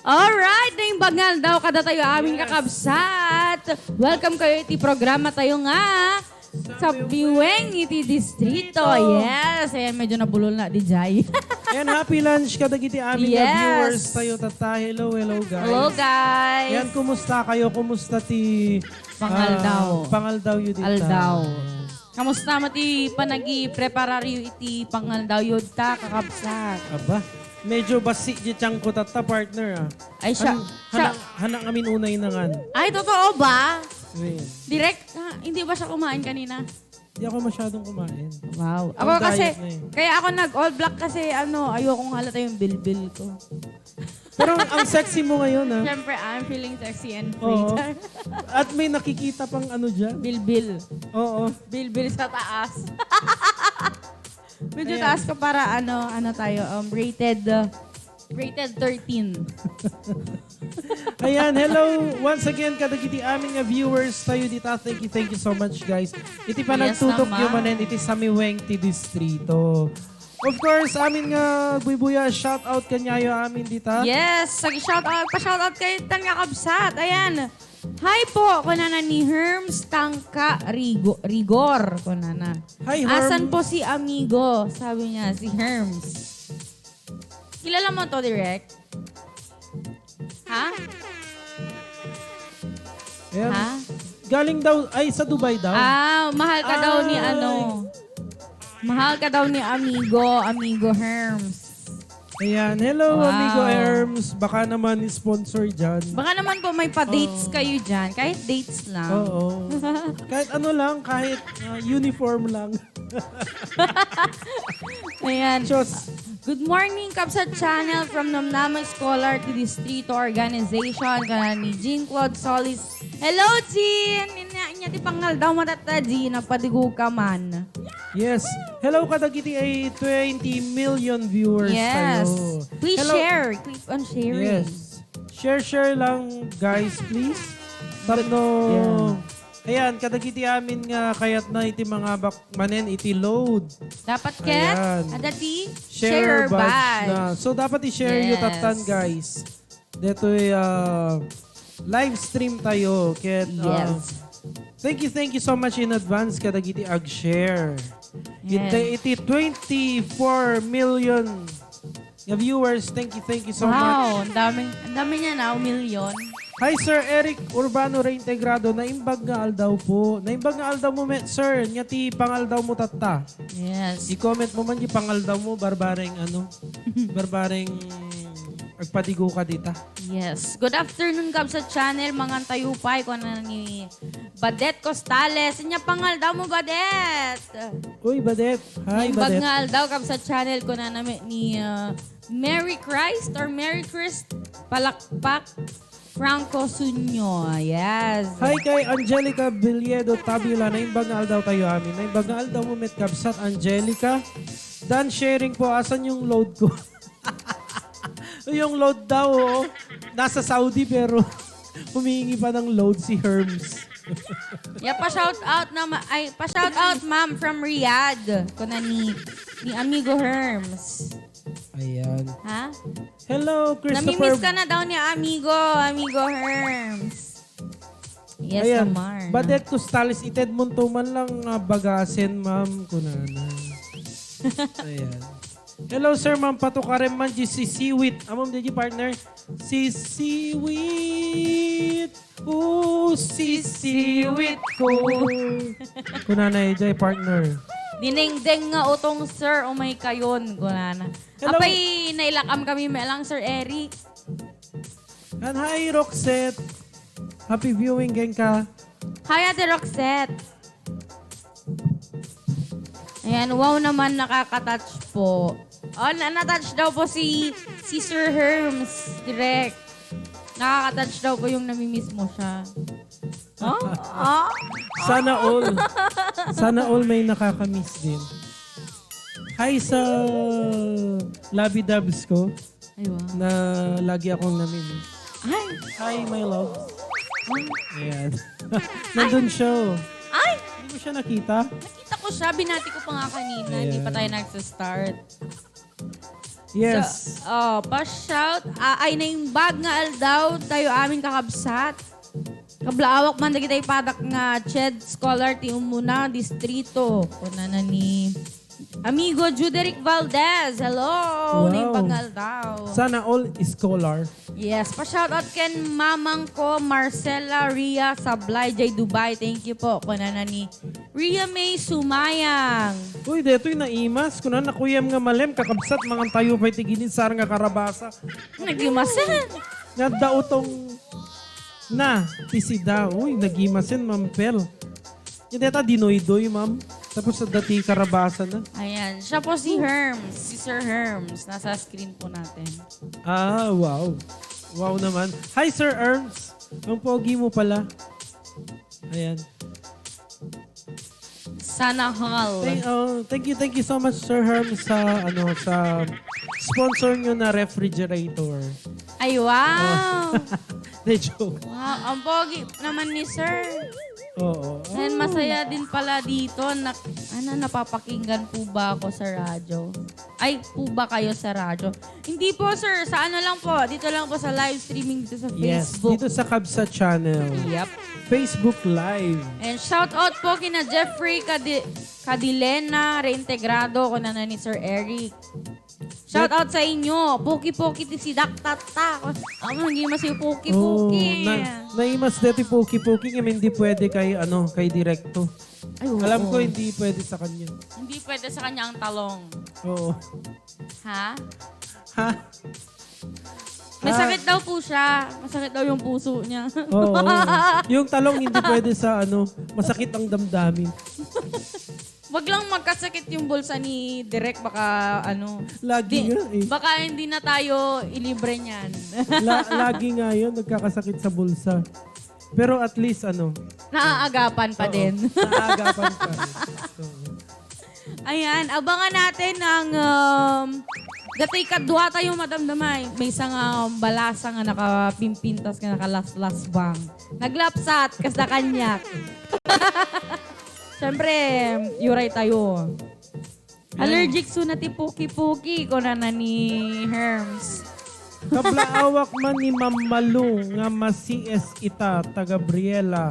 Alright, na yung bangal daw kada tayo aming kakabsat. Welcome kayo iti programa tayo nga. Samiweng iti Distrito. Yes, ayan medyo nabulol na di Jai. Ayan, happy lunch kadagiti aming viewers tayo tata. Hello guys. Hello guys. Ayan, kumusta kayo? Kumusta ti Pangaldaw. Pangaldaw yun dita. Aldaw. Kamusta mati panagi prepararyo iti pangaldaw yun ta kakabsat. Aba, medyo basi di tiyang ko tata partner ah. Ay siya. Hanang amin unay nangan. Ay, totoo ba? Ayan. Direct, hindi ba siya kumain kanina? Di ako masyadong kumain. Wow. Ang Ako kasi, diet na eh. kaya ako nag-all black kasi ayokong halata yung bilbil ko. Pero ang sexy mo ngayon ah. Siyempre, I'm feeling sexy and free. Oo. At may nakikita pang ano dyan. Bilbil. Oo. Bilbil sa taas. Medyo Ayan. taas ko para ano tayo, rated 13. Ayan, hello. Once again, kadagiti aming viewers tayo dito. Thank you so much, guys. Iti pa Yes, nagtutok naman. yung manen, iti Samiweng ti Distrito. Of course, amin nga, buibuya, shout out kanyayo amin dito. Yes, pa-shoutout kayo tan kakabsat. Ayan. Hi po, kunana ni Herms Tangka Rigor. Kunana. Hi, Herm. Asan po si amigo? Sabi niya, si Herms. Kilala mo to, direct? Ha? Ayan. Ha? Galing daw, ay sa Dubai daw. Mahal ka daw ni Ay. Mahal ka daw ni amigo Herms. Ayan, hello Wow. amigo Herms. Baka naman sponsor dyan. Baka naman po may pa-dates kayo dyan. Kahit dates lang. Oo. Kahit ano lang, kahit uniform lang. Ayan. Diyos. Good morning, Kapsat Channel from Namnamang Scholar to Distrito Organization. Kana ni Jean Claude Solis. Hello, Jean! Inya ti pangal daw matata, Jean. Nagpadigo ka man. Yes. Hello kadagiti ay 20 million viewers Yes. tayo. Please Hello. share. Keep on sharing. Yes. Share lang guys, please. Tapno. Ayan, kadagiti amin nga kayat na iti mga manen iti load. Dapat ket, Ayan. adati, Share share badge badge. na. So dapat i-share Yes. yung tatan guys. Deto'y live stream tayo. Ket, Yes. thank you so much in advance kadagiti ag-share. Yes. Iti 24 million viewers. Thank you so much. Wow, ang dami niya na, 1 million. Hi Sir Eric Urbano Reintegrado. Naimbag nga aldaw po. Naimbag nga aldaw mo, sir. Nga ti pangaldaw mo tata. Yes. I-comment mo man yung pangaldaw mo. Barbareng barbareng agpadigo ka dita. Yes. Good afternoon, Kapsat Channel. Mga tayupay ko na ni Badet Costales. Inya pangal daw mo, Badet. Uy, Badet. Hi, Badet. Bagngal daw, Kapsat Channel ko na ni Merry Christ or Merry Christ Palakpak Franco Sunyo. Yes. Hi kay Angelica Villedo Tabula. Naimbag nga aldaw tayo amin. Naimbag nga aldaw mo, met kabsat. Angelica. Dan sharing po. Asan yung load ko? Yung load daw, oh. Nasa Saudi pero humihingi pa ng load si Herms. Yeah, pa-shout out ma'am from Riyadh. Ko na ni amigo Herms. Ayan. Ha? Hello, Christopher. Namimiss ka na daw ni amigo Herms. Yes, Ayan. Amar. Badet Costales, ited mo to man lang bagasin, ma'am. Kunana. Ayan. Hello, sir, ma'am. Patukarem man, si Siwit. Amom, di partner? Si Siwit. Oh, si Siwit ko. Kunana, partner. Dinengdeng nga utong sir, umay kayon. Kunana. Hello. Apay, nailakam kami lang, Sir Eric. And hi, Roxette. Happy viewing, geng ka. Hi, Ate Roxette. Ayan, wow naman nakaka-touch po. Oh, na-touch daw po si Sir Herms. Direct. Nakaka-touch daw po yung namimiss mo siya. Oh? Oh? Sana all. Sana all may nakakamiss din. Hi sa Labi Dubs ko Ay, wow. na lagi akong namimiss. Ay! Hi, my love. Ayan. Nandun siya. Oh. Ay! Hindi mo siya nakita? Nakita ko siya. Binati ko pa nga kanina. Ayan. Hindi pa tayo nagsa-start. Yes. So, pa-shout. Ay, naimbag nga aldaw tayo aming kakabsat. Kablaawak man na kita'y padak nga Ched Scholar ti umuna, Distrito. Kuna na ni amigo Juderic Valdez. Hello! Wow. Naimbag nga aldaw. Sana all scholar. Yes, pa-shoutout ken mamang ko, Marcela Ria Sablay, J. Dubai. Thank you po. Kuna na ni Ria May Sumayang. Uy, deto'y naimas. Kunan na kuyam nga malem, kakabsat, mga tayo pa'y tiginin sar nga karabasa. Nagimasan. Nga daotong na, tisida. Uy, nagimasin, ma'am Pel. Yung deta, dinoy-doy, ma'am. Tapos sa dati karabasa na. Ayan, siya po si Herms, si Sir Herms. Nasa screen po natin. Ah, wow. Wow naman. Hi, Sir Ernst. Ang pogi mo pala. Ayan. Sana all. Thank you so much, Sir Herms, sa sponsor nyo na refrigerator. Ay, wow. De joke. Wow, ang pogi naman ni Sir. Oo. And masaya din pala dito. Napapakinggan po ba ako sa radyo? Ay, po ba kayo sa radyo? Hindi po, sir. Sa ano lang po? Dito lang po sa live streaming dito sa Yes, Facebook. dito sa Kabsa Channel. Yep. Facebook Live. And shout out po kina Jeffrey Cadilena, reintegrado ko na ni Sir Eric. Shout out sa inyo. Poki-poki ti si Daktata. Hindi masih poki-poki. Naimas deti poki-poki kaya hindi pwede kay direkto. Ay, oo. Alam ko hindi pwede sa kanya. Hindi pwede sa kanya ang talong. Oo. Ha? Ha? May sakit daw po siya. Masakit daw yung puso niya. Oo. Yung talong hindi pwede sa masakit ang damdamin. Wag lang magkasakit yung bulsa ni Direk. Baka Lagi nga eh. Baka hindi na tayo ilibre niyan. Lagi nga yun, nagkakasakit sa bulsa. Pero at least Naaagapan pa din. Naagapan pa rin. Ayan, abangan natin ang datay kadwa tayo madamdamay. May isang balasa nga nakapimpintas nga nakalaslas bang. Naglapsat kas na kanyak. Siyempre, yuray tayo. Allergic so na ti puki-puki ko na ni Herms. Kablaawak man ni Ma'am Malu nga masies ita ta Gabriela.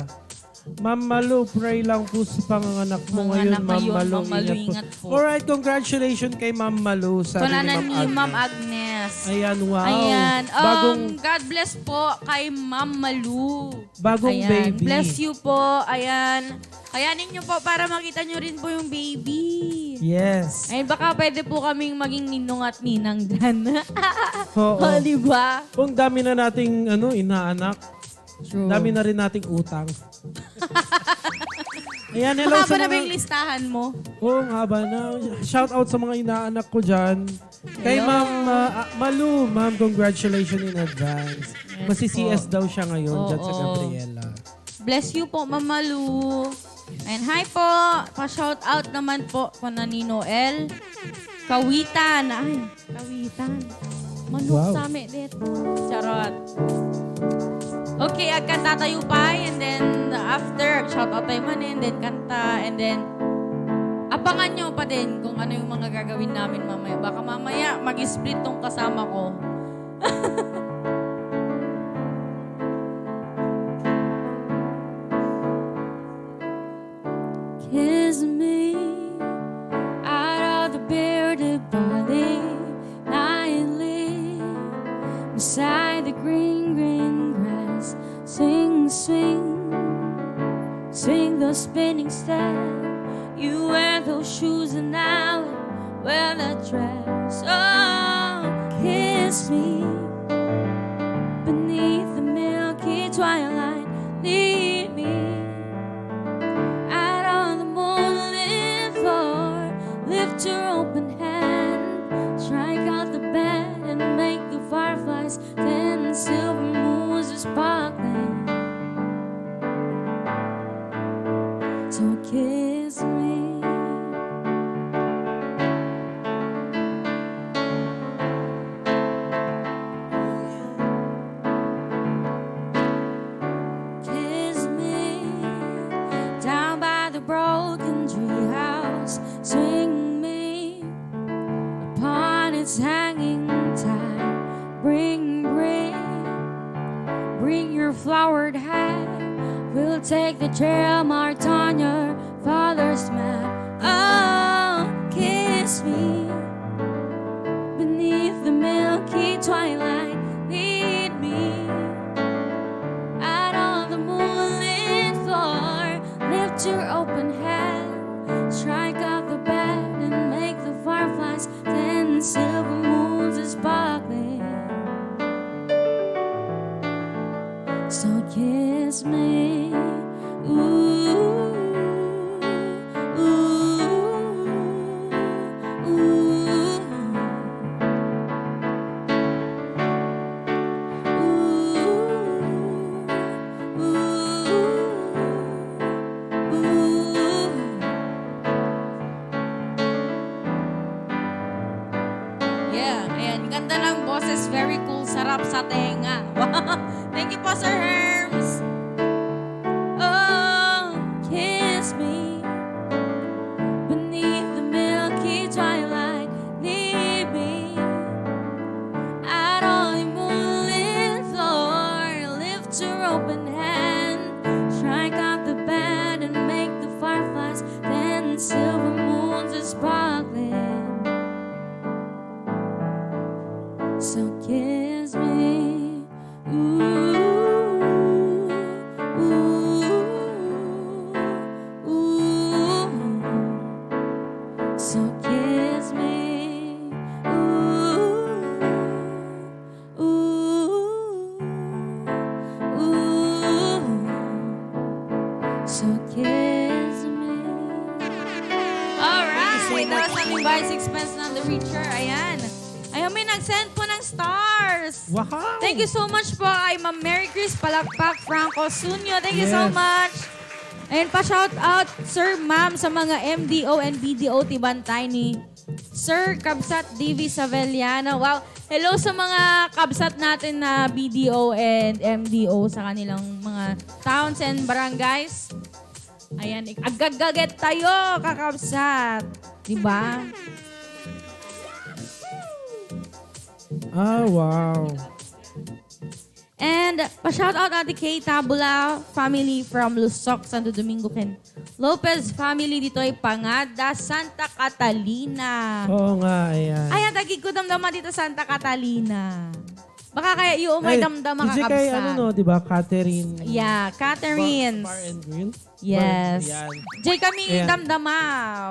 Ma'am Malu, pray lang po sa panganganak mo ngayon, Ma'am Malu. Ma'am Malu, ingat po. Alright, congratulations kay Ma'am Malu. Sabi Kuna na ni ni Ma'am Agnes. Ayan, wow. Ayan. Bagong, God bless po kay Ma'am Malu. bagong Ayan. baby. Bless you po. Ayan. Kayanin nyo po para makita nyo rin po yung baby. Yes. Ay, baka pwede po kaming maging ninong at ninang dyan. Oo. O, diba? Kung dami na nating inaanak, True. dami na rin nating utang. Ayan, hello Mahaba sa na ba mga... yung listahan mo? Oo, ang haba na. Shout out sa mga inaanak ko dyan. Kay Hello. Ma'am Malu, Ma'am, congratulations in advance. Yes Masi-CS daw siya ngayon dyan sa Oo. Gabriela. Bless you po, Ma'am Malu. And hi po. Pa-shout out naman po ko na ni Noel. Kawitan. Ay, kawitan. Manok Wow. sa amin dito. Charot. Okay, kanta tayo pa. And then, after, shout out tayo man. And then, kanta. And then, abangan nyo pa din kung ano yung mga gagawin namin mamaya. Baka mamaya, mag-split tong kasama ko. Kiss me out of the bearded body, nightly beside the green, green grass. Swing, swing, swing the spinning step. You wear those shoes and I wear that dress. Oh, kiss me beneath the milky twilight. Lead me out on the moonlit floor. Lift your open hand, strike out the band and make the fireflies dance. Silver moons are sparkling. So kiss me. Kiss me down by the broken tree house. Swing me upon its hanging bring your flowered hat. We'll take the trail marked on your father's map. Oh, kiss me beneath the milky twilight. Lead me out on the moonlit floor. Lift your open hand, strike out the band, and make the fireflies 10 silver moons are sparkling. So kiss me, ooh, ooh, ooh, yeah, ayan. Ganda ng boses. Very cool. Sarap sa tenga. Thank you po, Sir Herms. Oh, kiss me beneath the milky twilight. Lead me out on the moonlit floor. Lift your open hand, strike out the band, and make the fireflies 10 silver moons are sparkling. So kiss me, ooh, ooh, ooh. So kiss me, ooh, ooh, ooh. So kiss me. Alright, that was aming by Sixpence na The Reacher. Ayan. Ayun, may nag-send po ng stars. Wow! Thank you so much po ay Ma'am Mary Chris Palakpak Franco Sunyo. Thank you so Yes. much. Ayun pa, shout out, Sir, Ma'am, sa mga MDO and BDO Tibantay ni Sir Kabsat Divi Saveliano. Wow. Hello sa mga kabsat natin na BDO and MDO sa kanilang mga towns and barangays. Ayan, agagaget tayo, kakabsat. Diba? Ah, wow. And pa-shoutout Ate Kay Tabula family from Lusok, Santo Domingo, Ken. Lopez family dito ay Pangada, Santa Catalina. Oo nga, ayan. Ay, ang tagig ko damdama dito Santa Catalina. Baka kaya yung may damdama Kasi kakabsat. kay ano, no, di ba? Catherine. Yeah, Catherine. Bar and Grill? Yes. Yan. Jay kami Ayan. damdama.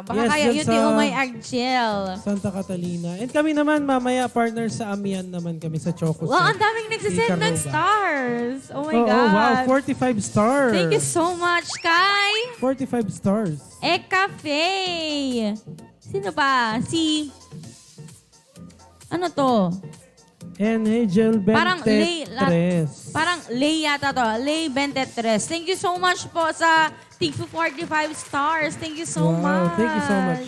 Baka Yes, kaya dyan yun sa- yung may Argel. Santa Catalina. And kami naman, mamaya partner sa Amihan naman kami sa Choco. Wow, ang daming nagsisend ng stars. Oh my God. Oh, wow, 45 stars. Thank you so much, Kai. 45 stars. Cafe. Sino ba? Si... Ano to? And Angel Parang Lay... Bentetres. Parang Lay yata to. Lay Bentetres. Thank you so much po sa Tigpo 45 stars. Thank you so Wow, much. thank you so much.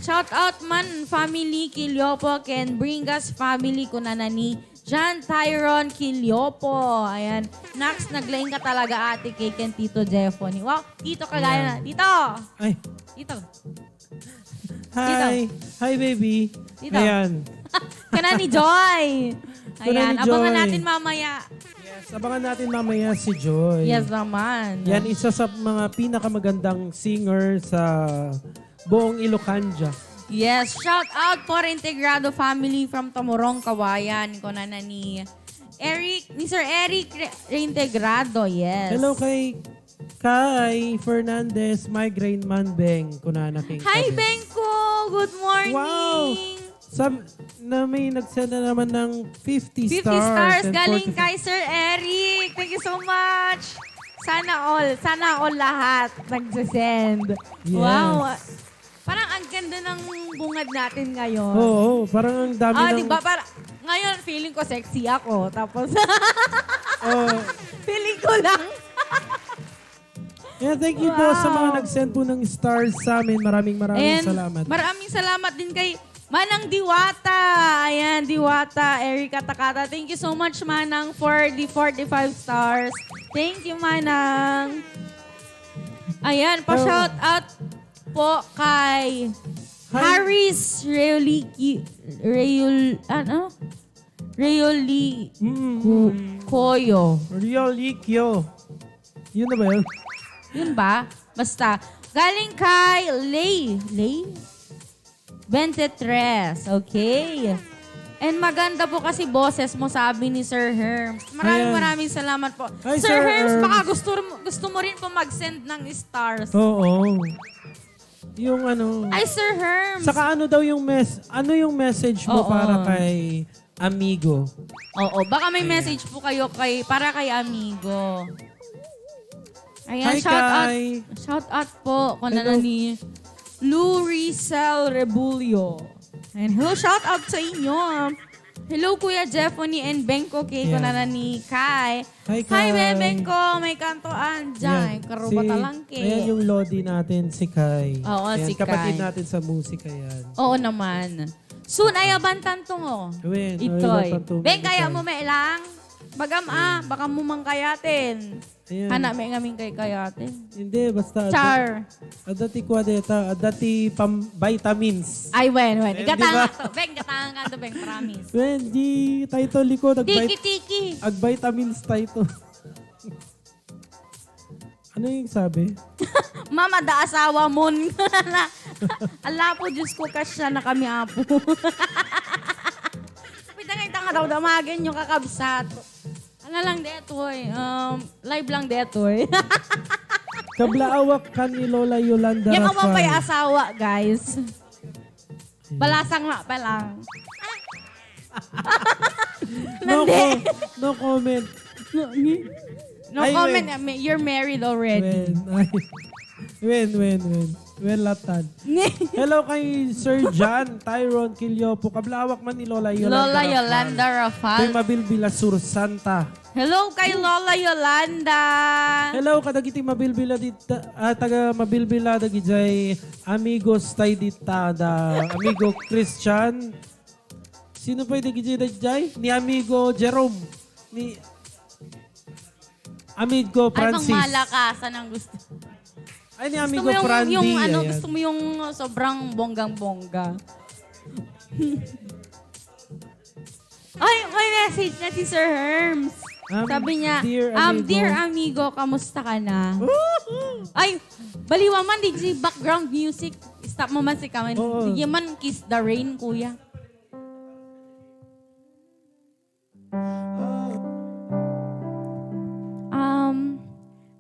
Shout out man family Kilyopo Ken Bringas family kunanani John Tyron Kilyopo. Ayan. Nax, naglaing ka talaga ate kay Ken Tito Jeffony. Wow, Tito kagaya na. Tito! Ay, Tito. hi. Hi, baby. Dito. Ayan. Kana ni Joy. Kana Ayan, ni abangan Joy. natin mamaya. Yes, abangan natin mamaya si Joy. Yes naman. Yan, isa sa mga pinakamagandang singer sa buong Ilocanja. Yes, shout out for Integrado family from Tamurong, Kawayan. Kunana ni Sir Eric Reintegrado, yes. Hello kay Fernandez, Migraine Man Beng. Kunana king Hi, Kabis. Benko! Good morning! Wow! May nagsend na naman ng 50 50 stars. stars and galing 45 kay Sir Eric. Thank you so much. Sana all lahat nagsasend. Yes. Wow. Parang ang ganda ng bungad natin ngayon. Oo, parang ang dami ng... Diba? Ngayon, feeling ko sexy ako. Tapos, Oh, feeling ko lang. yeah, thank you po sa mga nag-send po ng stars sa amin. Maraming And salamat. maraming salamat din kay Manang Diwata. Ayan, Diwata, Erika Takata. Thank you so much, Manang, for the 45 stars. Thank you, Manang. Ayan, pa-shout out po kay Hi. Harris Reoli Koyo. Riolikyo. Yun na ba yun? Yun ba? Basta. Galing kay Lay? 23. Okay. And maganda po kasi boses mo, sabi ni Sir Herms. Maraming salamat po. Hi, Sir Sir Herms, Herms. baka gusto mo rin po mag-send ng stars. Oo. Yung ano. Ay, Sir Herms. Saka ano daw yung message mo Oo. para kay amigo? Oo, baka may message po kayo para kay amigo. Ayan, Hi, Kai. shout out po kung Hello. ni Lou Rizal Rebulio. And hello, shout out sa inyo. Hello, Kuya Jeffony and Benko kay Yeah. kunana ni Kai. Hi, Hi, Kai. Benko. May kantoan dyan. Karuba talangke. Ayan yung Lodi natin, si Kai. Oo, Ayan, si kapatid Kai. natin sa musika yan. Oo naman. Soon ay abantan tong oh. Gawin. Itoy. Abantan to, Ben, kaya Kai. mo may lang? Bagam baka mo mang kayatin. Ayan. Hana may ngamin kay kayatin. Hindi, basta. Char. Adati kwadeta, adati vitamins. Ay, wen. Eh, Gatanga di ba? to. Ben, gatanga to, Ben, promise. When di title ko, Tiki-tiki. ag-vitamins title. Ano yung sabi? Mama, da asawa mo. Ala po, Diyos ko, kasya na kami apo. Pitangay-tanga daw, damagin yung kakabsat. Ano lang detoy? Live lang detoy. Kablaawak kan ni Lola Yolanda Yung awang Rafal. may asawa, guys. Balasang nga pa lang. No comment. No Ay, comment. You're married already. When latad. Hello kay Sir John Tyrone Kilyopo. Kablawak man ni Lola Yolanda Lola Rafal. Yolanda Kay Rafal. Mabilbila Sur Santa. Hello kay Lola Yolanda. Hello kadagiti Mabilbila dita taga Mabilbila dagijay amigos tay dita da amigo Christian. Sino pa dagijay dagijay? Ni amigo Jerome. Ni amigo Ay, pang Francis. malakasan ang gusto. Ay, ni Gusto amigo mo yung, Frandy. Ayan. gusto mo yung sobrang bonggang-bongga. Ay, may message na si Sir Herms. Sabi niya, dear amigo, kamusta ka na? Ay, baliwa man, di background music. Stop mo man si Kaman. Oo. Di man kiss the rain, kuya.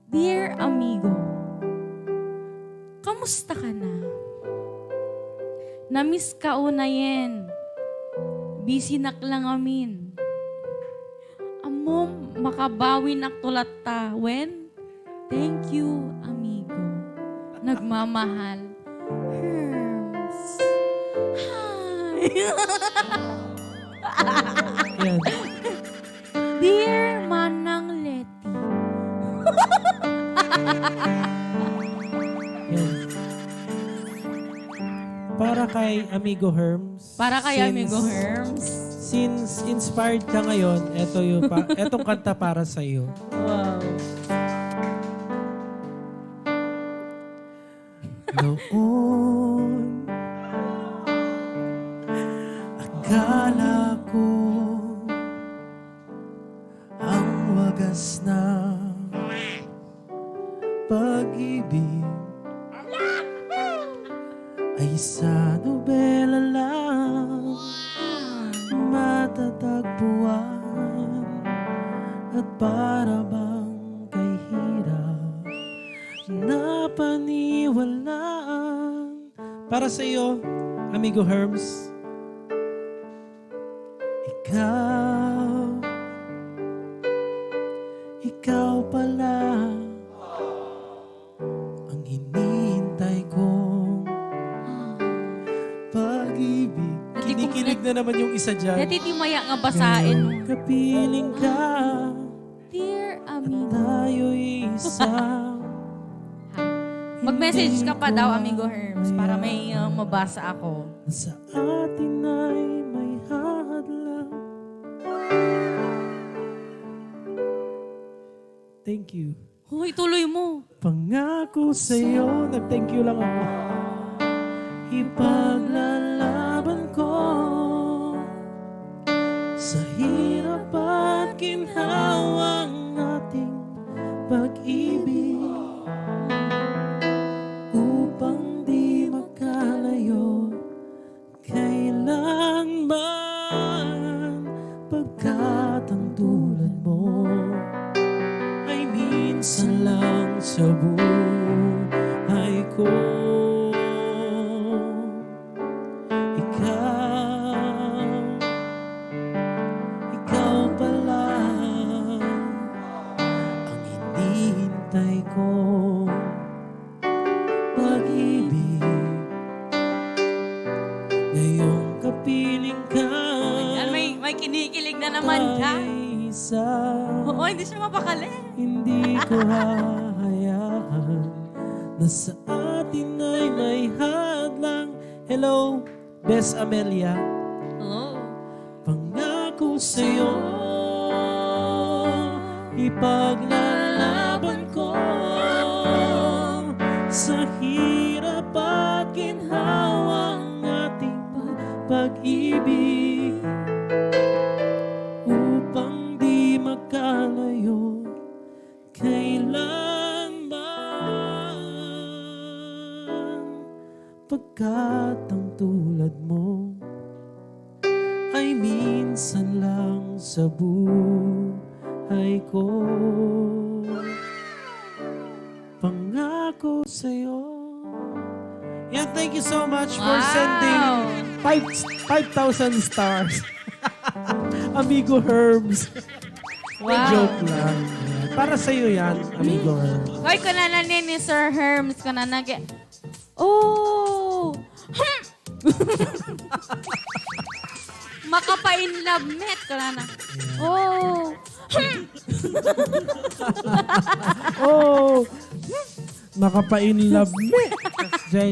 Dear amigo, kamusta ka na? Namiss ka unayen. Busy nak lang amin. Amom, makabawi nak tulat ta. When? Thank you, amigo. Nagmamahal. Herms. Hi. Yan. Dear Manang Leti. Yan. Para kay amigo Herms. Para kay amigo Herms. Since inspired ka ngayon, etong kanta para sa iyo. Wow. Noon, akala ko ang wagas na pag-ibig ay sa nobela lang matatagpuan at para bang kay hirap na paniwalaan. Para sa iyo, amigo Herms, ikaw pala ang hinihintay kong pag-ibig. Kinikilig na naman yung isa dyan. Natitimaya nga basain mo. Kapiling ka, Dear amigo. tayo'y isang Mag-message ka pa daw, amigo Herms, para may mabasa ako. sa atin ay may hadlang. Thank you. Hoy, tuloy mo. Pangako sa'yo, nag-thank you lang ako. Ipaglalaban ko sa hirap minsan lang sa buhay ko. Ikaw pala ang hinihintay ko. Pag-ibig, ngayong kapiling ka. Yan, may kinikilig na naman ka. Ay isa, Oo, hindi siya mapakali. hindi ko hahayaan na sa atin ay may hadlang. Hello, Bes Amelia. Hello. Pangako sa'yo, ipaglalaban ko sa hirap at ginhawang ating pag-ibig, upang di magkalayo kailanman, pagkat ang tulad mo ay minsan lang sa buhay ko. Pangako sa'yo. Yeah, thank you so much for sending 5,000 stars. Amigo Herms. Wow. Joke lang. Para sa'yo yan, Amigo Herms. Hoy, kunanan ni Sir Herms, kunanan kay... Oh! Makapain love met, kunanan. Oh! Oh! Makapain love me.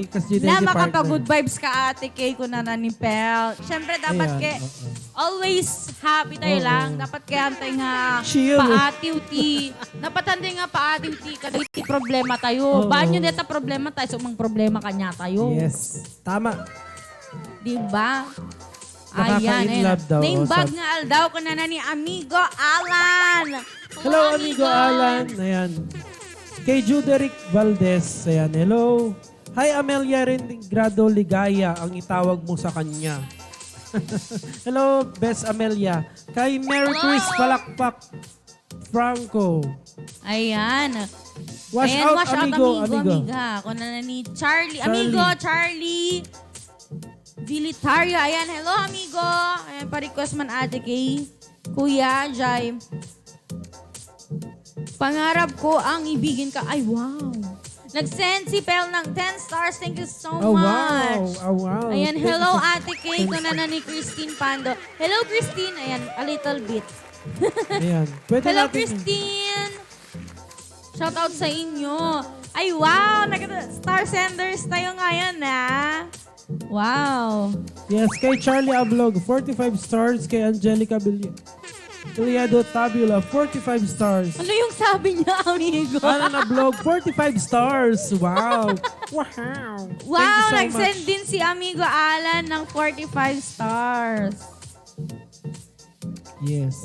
Kasi Na makapag-good vibes ka, Ate Kay, kunanan ni Pel. Siyempre, dapat Ayan, always happy tayo Oo. lang. Dapat kaya hantay nga Chill. paatiw ti. Dapat hantay nga paatiw ti. Kada iti problema tayo. Oo. Banyo neta problema tayo. So, mang problema kanya tayo. Yes. Tama. Diba? Nakaka-inlove daw, Name oh, bag sabi. nga aldaw ko na ni Amigo Alan. Hello, Amigo Alan. Ayan. Kay Juderick Valdez. Ayan, hello. Hi, Amelia Grado Ligaya. Ang itawag mo sa kanya. Hello, Bes Amelia. Kay Mary Chris Palakpak Franco. Ayan. Wash Ayan, out, wash out, amigo. amiga. Ko na ni Charlie. Amigo, Charlie. Vilitario. Ayan, hello, amigo. Ayan, pa-request man Ate Kay. Kuya, Jai. Pangarap ko ang ibigin ka. Ay, wow. Nag-send si Pel ng 10 stars. Thank you so Oh, wow. much. Oh, wow. Ayan, Thank hello, you so- Ate Kay. Ko na ni Christine Pando. Hello, Christine. Ayan, a little bit. Ayan. Pwede Hello, natin- Christine. Shout out sa inyo. Ay, wow. Star senders tayo ngayon, ha? Wow. Yes, kay Charlie Ablog, 45 stars. Kay Angelica Biliado Tabula, 45 stars. Ano yung sabi niya, amigo? Ana na vlog, 45 stars. Wow. Wow. Wow, Thank you so nag-send much. din si amigo Alan ng 45 stars. Yes.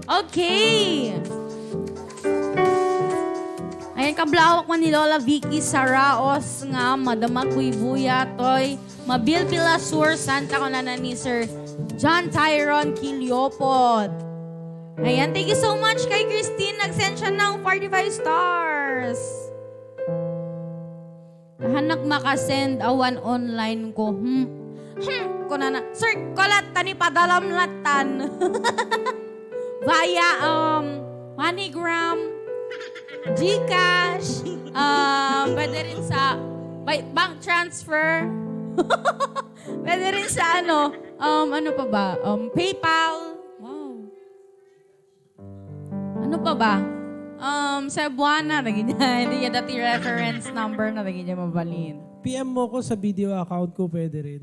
Okay. Ayan, kablawak man ni Lola Vicky Saraos nga, madamag buya toy, mabilpila sur Santa ko na ni Sir John Tyron Kiliopot. Ayan, thank you so much kay Christine. Nag-send siya ng 45 stars. Hanak makasend awan online ko. Ko na. Sir, kolat tani padalamlatan. Via MoneyGram, GCash, pwede rin sa bank transfer. Pwede rin sa ano pa ba? PayPal. Wow. Ano pa ba? Sa Buwana, naging hindi niya dati reference number na naging niya mabalin. PM mo ko sa video account ko, pwede rin.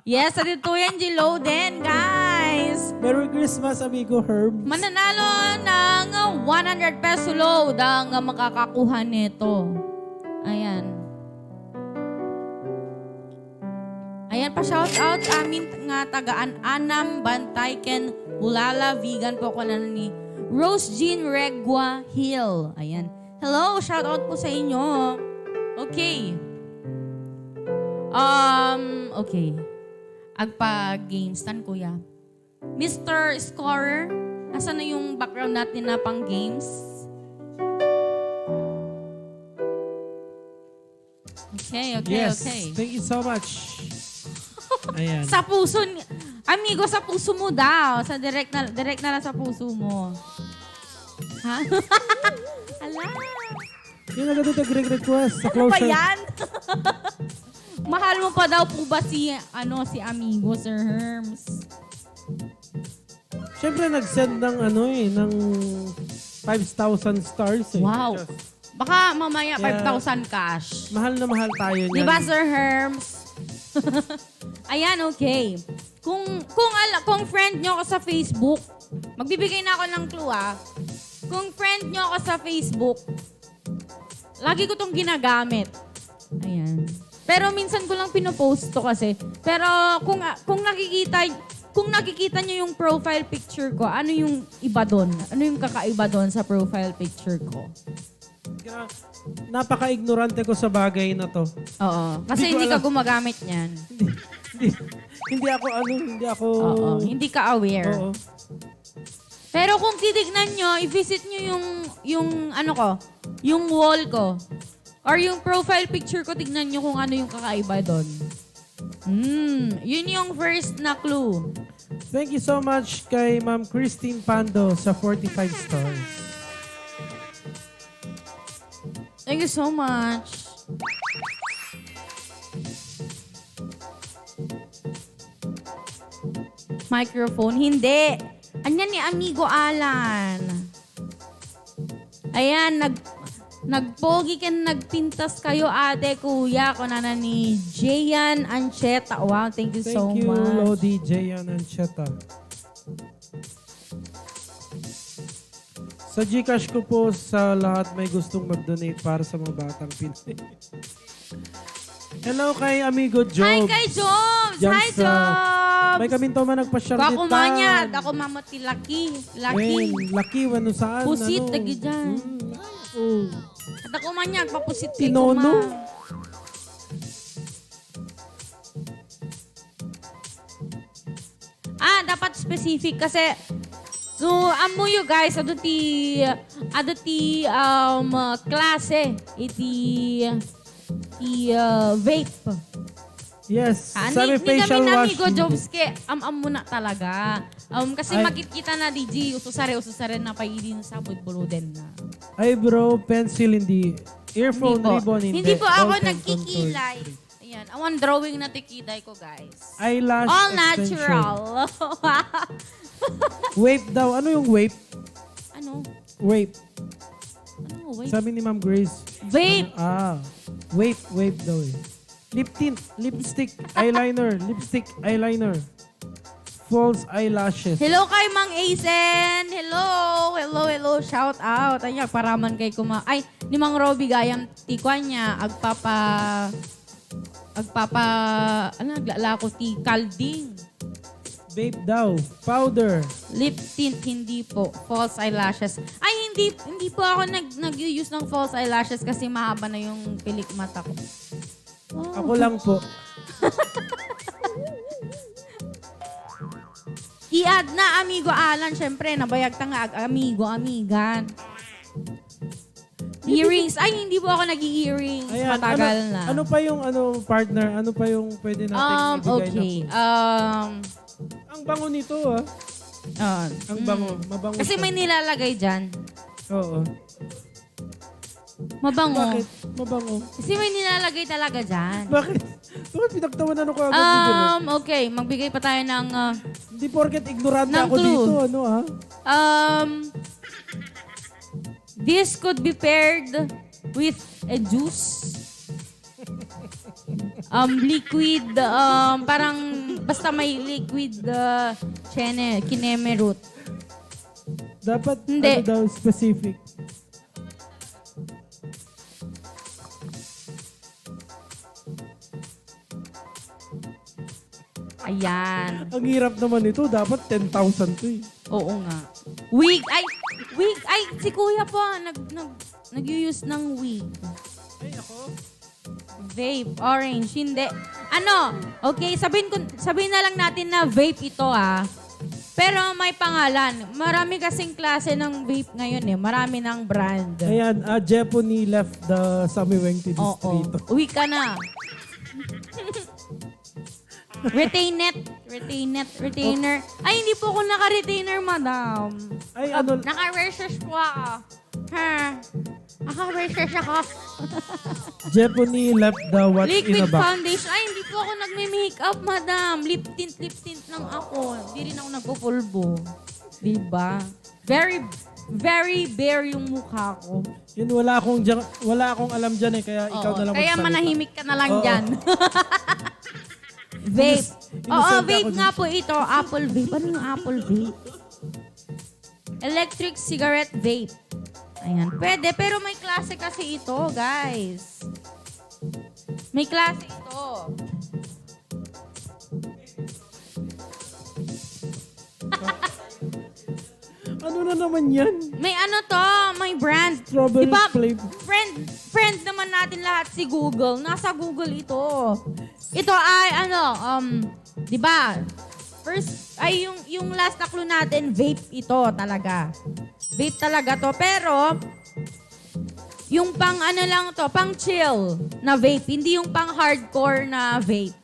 Yes, sa dito yan, Gilo din, guys. Merry Christmas, amigo Herb. Mananalo ng 100 peso load ang makakakuha nito. Ayan. Ayan pa shout out amin nga tagaan Anam Bantay Ken Bulala vegan po ko na ni Rose Jean Regua Hill. Ayan. Hello, shout out po sa inyo. Okay. Okay. Agpa-games tan, kuya. Mr. Scorer, nasa na yung background natin na pang games? Okay. Yes. Thank you so much. Ayan. Sa puso, amigo, sa puso mo daw. Sa direct na lang sa puso mo. Ha? Ala. Yung agad ito request sa Ano ba closer. yan? Mahal mo pa daw po ba si amigo, Sir Herms? Siyempre nag-send ng ng 5,000 stars eh. Wow. Baka mamaya Kaya- 5,000 cash. Mahal na mahal tayo niyan. Di ba, Sir Herms? Ayan, okay. Kung friend nyo ako sa Facebook, magbibigay na ako ng clue, ah. Kung friend nyo ako sa Facebook, lagi ko tong ginagamit. Ayan. Pero minsan ko lang pinopost to kasi. Pero kung nakikita nyo yung profile picture ko, ano yung iba doon? Ano yung kakaiba doon sa profile picture ko? Napaka-ignorante ko sa bagay na to. Oo. Kasi Hindi ko hindi ka alam. gumagamit niyan. Hindi ako... Oo. Hindi ka aware. Oo. Pero kung titignan nyo, i-visit nyo yung yung wall ko. Or yung profile picture ko, tignan nyo kung ano yung kakaiba doon. Yun yung first na clue. Thank you so much kay Ma'am Christine Pando sa 45 stars. Thank you so much. Microphone? Hindi. Anyan ni Amigo Alan. Ayan, nagpogi ka, nagpintas kayo, ate, kuya. Kunana ni Jayan Ancheta. Wow, thank you so Thank you, much. Lodi, Jayan, and Cheta. Sa Gcash ko po sa lahat may gustong mag-donate para sa mga batang Pinoy. Hello kay Amigo Job. Hi kay Jobs! Diyan Hi, sa- Jobs! May kaminto man nagpa-sharditan. Ako manyad. Ako mamati laki. Laki, wano saan? Pusit, ano? lagi dyan. Oh. At ako manyag, papusit kay ko, Tinono? ma. Dapat specific kasi so, amo you guys, ado ti klase, iti vape. Yes, Ni semi-facial kami wash. amigo jobs ke am muna talaga. Kasi Ay. makikita na DJ ususare na paidin sa buluden na. Eyebrow, pencil, hindi. Earphone, Hindi po. ribbon, hindi. Hindi po ako All nagkikilay. Ayan, awan drawing na tikiday ko, guys. Eyelash All extension. natural. Wape daw. Ano yung wape? Ano? Wape. Ano? Wait. Sabi ni Ma'am Grace. Vape. Wape daw eh. Lip tint, lipstick, eyeliner, lipstick, eyeliner. False eyelashes. Hello kay Mang Aisen. Hello. Shout out. Ay, paraman kay Ay, ni Mang Robby gayam tikwan niya. Naglala ko ti kalding. Vape daw. Powder. Lip tint, hindi po. False eyelashes. Ay, hindi po ako nag-use ng false eyelashes kasi mahaba na yung pilik mata ko. Wow. Ako lang po. I-add na, amigo Alan. Siyempre, nabayag ta nga, amigan. Earrings. Ay, hindi po ako nag-earrings. Ayan, Matagal na. Ano pa yung partner? Ano pa yung pwede natin ibigay Okay. na? Ang bango nito Ang bango. Mabango Kasi siya. may nilalagay dyan. Oo. Mabango. Bakit? Mabango. Kasi may nilalagay talaga dyan. Bakit? Bakit pinagtawanan ako agad ni Direk? Okay. Magbigay pa tayo ng... Hindi porket ignorante ng ako clue. dito. This could be paired with a juice. Liquid, parang basta may liquid kineme root. Dapat Hindi. ano daw specific. Ayan. Ang hirap naman ito. Dapat 10,000 to eh. Oo nga. Wig. Ay, Wig. Ay, si kuya po, nag-use ng wig. Ay, ako. Vape, orange, hindi. Ano? Okay, sabihin na lang natin na vape ito Pero may pangalan. Marami kasing klase ng vape ngayon Marami ng brand. Ayan, Jepony left the Samiweng to Oo. Distrito. Uwi ka na. Retainer. Ay, hindi po ako naka-retainer, madam. Ay, ano? Naka-research po ako. Naka-research ako. Jepony left the what's in Liquid a box. foundation. Ay, hindi po ako nagme-makeup, madam. Lip tint lang ako. Hindi rin ako nagpo-pulbo. Diba? Very, very bare yung mukha ko. Yun, wala akong alam dyan kaya ikaw na lang Kaya magsalita. manahimik ka na lang Oo. dyan. Vape. Oo, Innocent vape ako nga po ito. Apple vape. Ano yung apple vape? Electric cigarette vape. Ayan. Pwede, pero may klase kasi ito, guys. May klase ito. Ano na naman yan? May ano to, may brand. Strawberry Diba, flavor. friend naman natin lahat si Google. Nasa Google ito. Ito ay di ba? First ay yung last na clue natin, vape ito talaga. Vape talaga to, pero yung pang ano lang to, pang chill na vape, hindi yung pang hardcore na vape.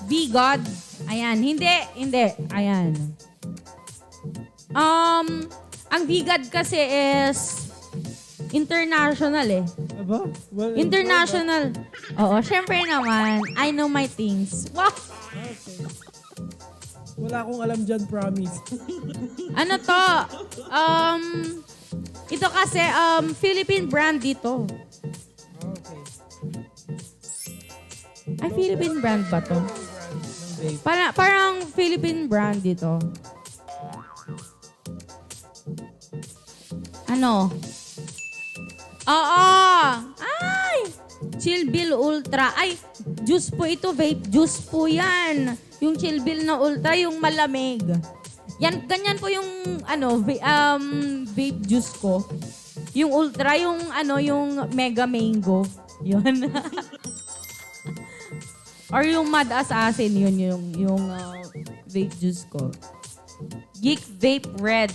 Be God. Ayan, hindi. Ayan. Ang Vigad kasi is international Aba? Well, International. Oo, syempre naman. I know my things. Wow! Okay. Wala akong alam dyan, promise. Ano to? Ito kasi, Philippine brand dito. Okay. Ay, Philippine brand ba to? Ng vape. Parang Philippine brand dito. Ano? Oo! Ay! Chill Bill Ultra. Ay, juice po ito, vape. Juice po yan. Yung Chill Bill na Ultra, yung malamig. Yan, ganyan po yung, vape juice ko. Yung Ultra, yung, yung Mega Mango. Yun. Or yung Mad Assassin, yun, yung vape juice ko. Geek Vape Red.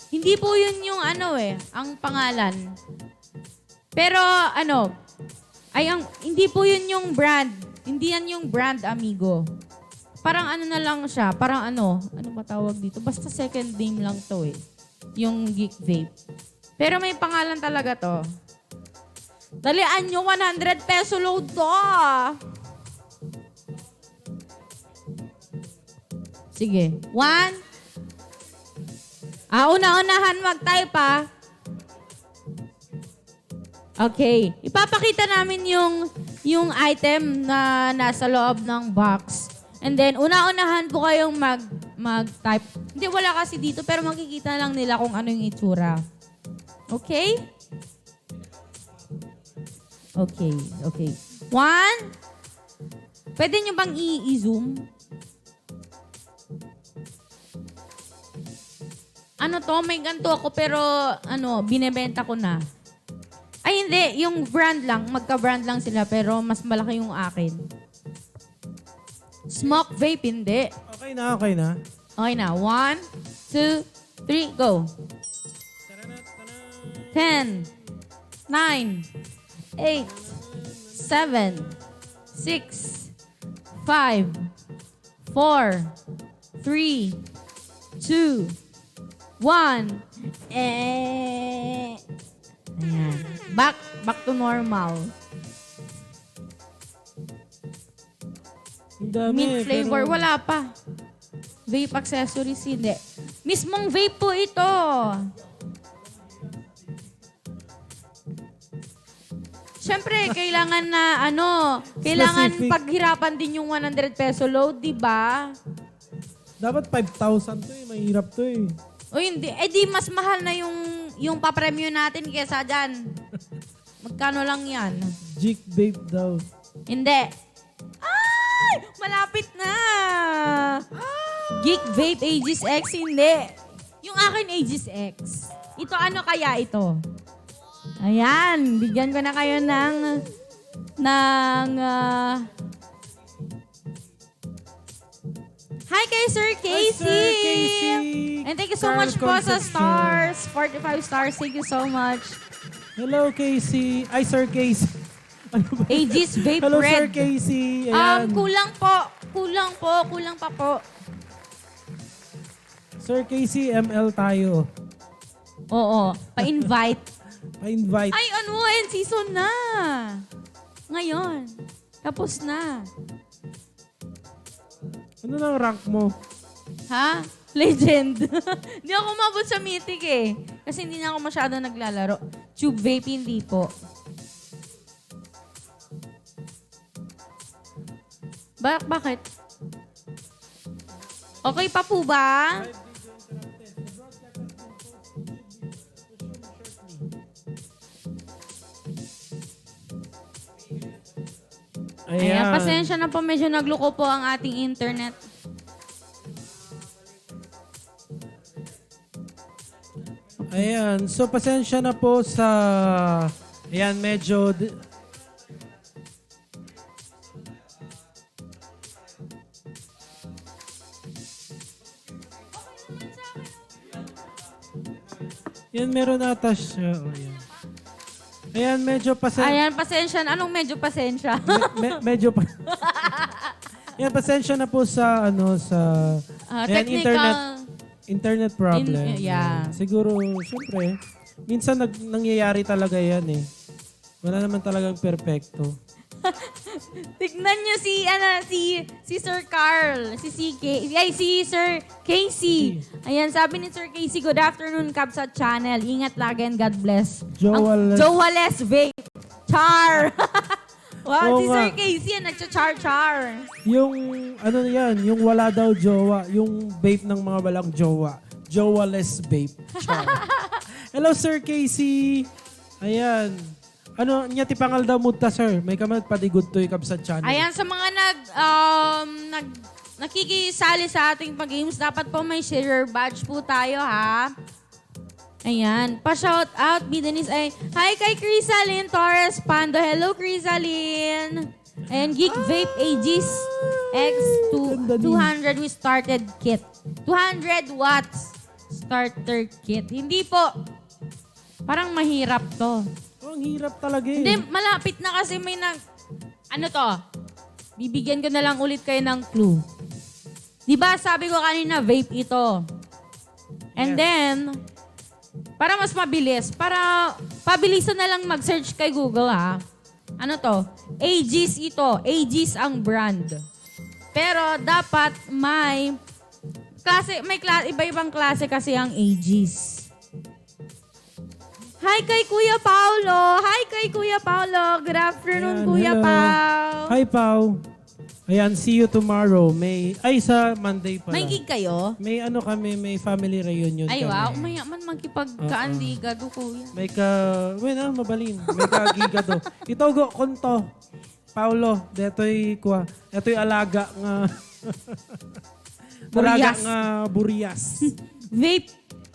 Hindi po yun yung ang pangalan. Pero hindi po yun yung brand. Hindi yan yung brand, amigo. Parang na lang siya. Parang ano ba tawag dito? Basta second name lang to Yung Geek Vape. Pero may pangalan talaga to. Dalian nyo, 100 peso load to. Sige. 1. Una-unahan mag-type Okay. Ipapakita namin yung item na nasa loob ng box. And then, una-unahan po kayong mag-type. Hindi, wala kasi dito, pero makikita lang nila kung ano yung itsura. Okay? Okay. 1. Pwede nyo bang i-zoom? May ganito ako, pero binebenta ko na. Ay, hindi. Yung brand lang. Magka-brand lang sila, pero mas malaki yung akin. Smoke vape, hindi. Okay na. Okay na. 1, 2, 3, go. 10, 9, 8, 7, 6, 5, 4, 3, 2, 1. Ayan. Back to normal. Ang dami, Mint flavor, pero- wala pa. Vape accessories, hindi. Mismong vape po ito. Siyempre, kailangan na kailangan Specific. paghirapan din yung 100 peso load, di ba? Dapat 5,000 to mahirap to O hindi, di mas mahal na yung papremyo natin kesa dyan. Magkano lang yan? Geek vape daw. Hindi. Ay! Malapit na! Geek Vape Aegis X, hindi. Yung akin Aegis X. Ito, ano kaya ito? Ayan, bigyan ko na kayo ng hi kay Sir Casey! Sir Casey! And thank you so Carl much po sa Concepcion. stars. 45 stars. Thank you so much. Hello, Casey. Ay, Sir Casey. Ano ba? Aegis Vape Hello, Red. Sir Casey. Ayan. Kulang pa po. Sir Casey, ML tayo. Oo, pa-invite. Pa-invite. Ay, end season na. Ngayon. Tapos na. Ano nang rank mo? Ha? Legend. Hindi ako umabot sa mythic eh. Kasi hindi na ako masyado naglalaro. Tube vape, hindi po. Bakit? Okay pa po ba? Ayan, pasensya na po. Medyo nagluko po ang ating internet. Ayan. So, pasensya na po sa... Ayan, medyo... Yan, meron ata siya. Oh, yan. Ayan, medyo Ayan, pasensya na. Anong medyo pasensya? medyo pa... Yan, pasensya na po sa, sa... ayan, technical... internet problem. Yeah. Siguro, syempre, minsan nangyayari talaga yan eh. Wala naman talagang perfecto. Tignan nyo si Sir Carl, si Sir Casey. Ayan, sabi ni Sir Casey, good afternoon, Kabsat Channel. Ingat lagi and God bless. Jowales Vape. Char! Wow, Oo si nga. Sir Casey, nagcha-char-char. Yung, yung wala daw jowa, yung vape ng mga walang jowa. Jowa-less vape. Char. Hello, Sir Casey. Ayan. Ti pangal daw mudta, sir. May kamad padigod to Kabsat Channel. Ayan, sa mga nakikisali sa ating pag-games, dapat po may share badge po tayo, ha? Ayan. Pa-shout out, Bidanis ay, hi kay Crisaline Torres Pando. Hello, Crisaline. And Geek Vape Aegis X200 we started kit. 200 watts starter kit. Hindi po. Parang mahirap to. Ang hirap talaga eh. Hindi, malapit na kasi may bibigyan ko na lang ulit kayo ng clue. Diba sabi ko kanina, vape ito. And then, para mas mabilis, para pabilisan na lang mag-search kay Google, ha? Aegis ito. Aegis ang brand. Pero dapat may iba-ibang klase kasi ang Aegis. Hi kay Kuya Paulo. Good afternoon, Ayan, Kuya hello. Pau. Hi, Pau. Ayan, see you tomorrow. Sa Monday pala. May gig kayo? May may family reunion Ay, kami. wow. Mayaman magkipagkaandiga do, Kuya. Mabalin. May kagiga do. Itogo, konto. Paulo, deto'y alaga nga. Alaga Burias. nga burias.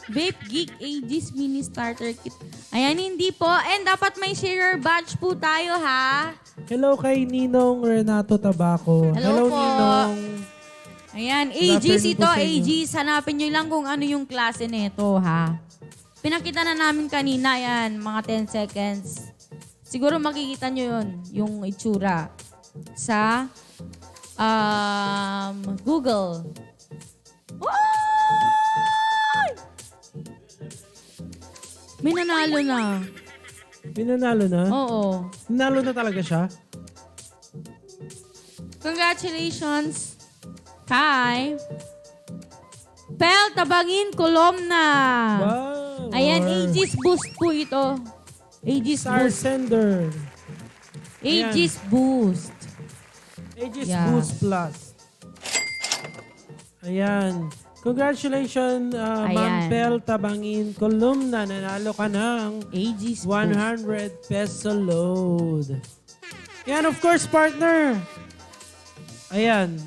Vape Geek Aegis Mini Starter Kit. Ayan, hindi po. And dapat may share badge po tayo, ha? Hello kay Ninong Renato Tabaco. Hello po. Ninong. Ayan, Good Aegis afternoon ito, po sa inyo. Aegis. Hanapin nyo lang kung ano yung klase nito, ha? Pinakita na namin kanina, yan, mga 10 seconds. Siguro makikita nyo yun, yung itsura sa Google. Ay! May nanalo na. Pinanalo na? Oo. Nanalo na talaga siya? Congratulations kay Pel Tabangin Colomna. Wow. Ayan, Aegis Boost po ito. Aegis Star Boost. Sender. Aegis Boost. Aegis Yeah. Boost Plus. Ayan. Congratulations, Ma'am Ayan. Pel Tabangin Columna. Nanalo ka ng Aegis Boost. 100 peso load. Yan, of course, partner. Ayan.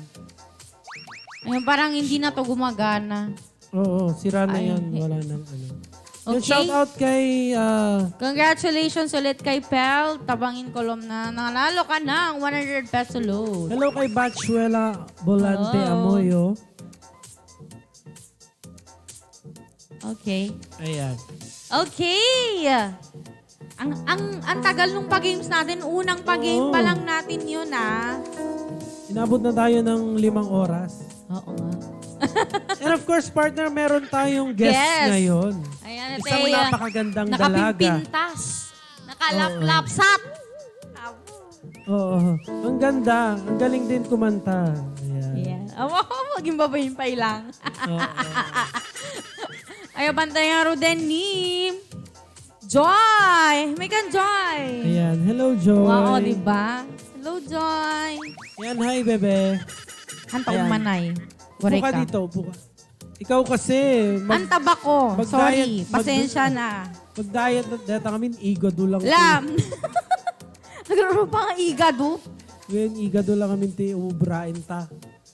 Ayun, parang hindi na to gumagana. Oo, sira na Ay, yan. Wala nang ano. Yung Okay. shout out kay Congratulations ulit kay Pel. Tabangin kolom na. Nanalo ka ng 100 peso load. hello kay Batchuela Volante Hello. Amoyo. Okay. Ayan. Okay. Ang tagal nung pag-games natin. Unang pag-game Oo. pa lang natin yun, ah. Inabot na tayo ng 5 oras. Oo nga. And of course, partner, meron tayong guest Yes. ngayon. Ayan, Isang ate, napakagandang dalaga. nakapimpintas. Nakalaplapsat. Oo. Ang ganda. Ang galing din kumanta. Ayan. Ayan. Maging babayimpay lang. Oo. Ayaw bantay nga Ruden ni Joy! May kan Joy! Ayan. Hello, Joy. Wow, diba? Hello, Joy! Ayan, hi, bebe. Antaong Ayan. manay. Upo Correct ka ka. dito, upo ka. Ikaw kasi, Antaba ko. mag-diet- Sorry. mag- Pasensya na. mag-diet na data kami, igado lang. Lam! Nagkaroon pa nga igado. Ngayon, igado lang kami, ubrain ta.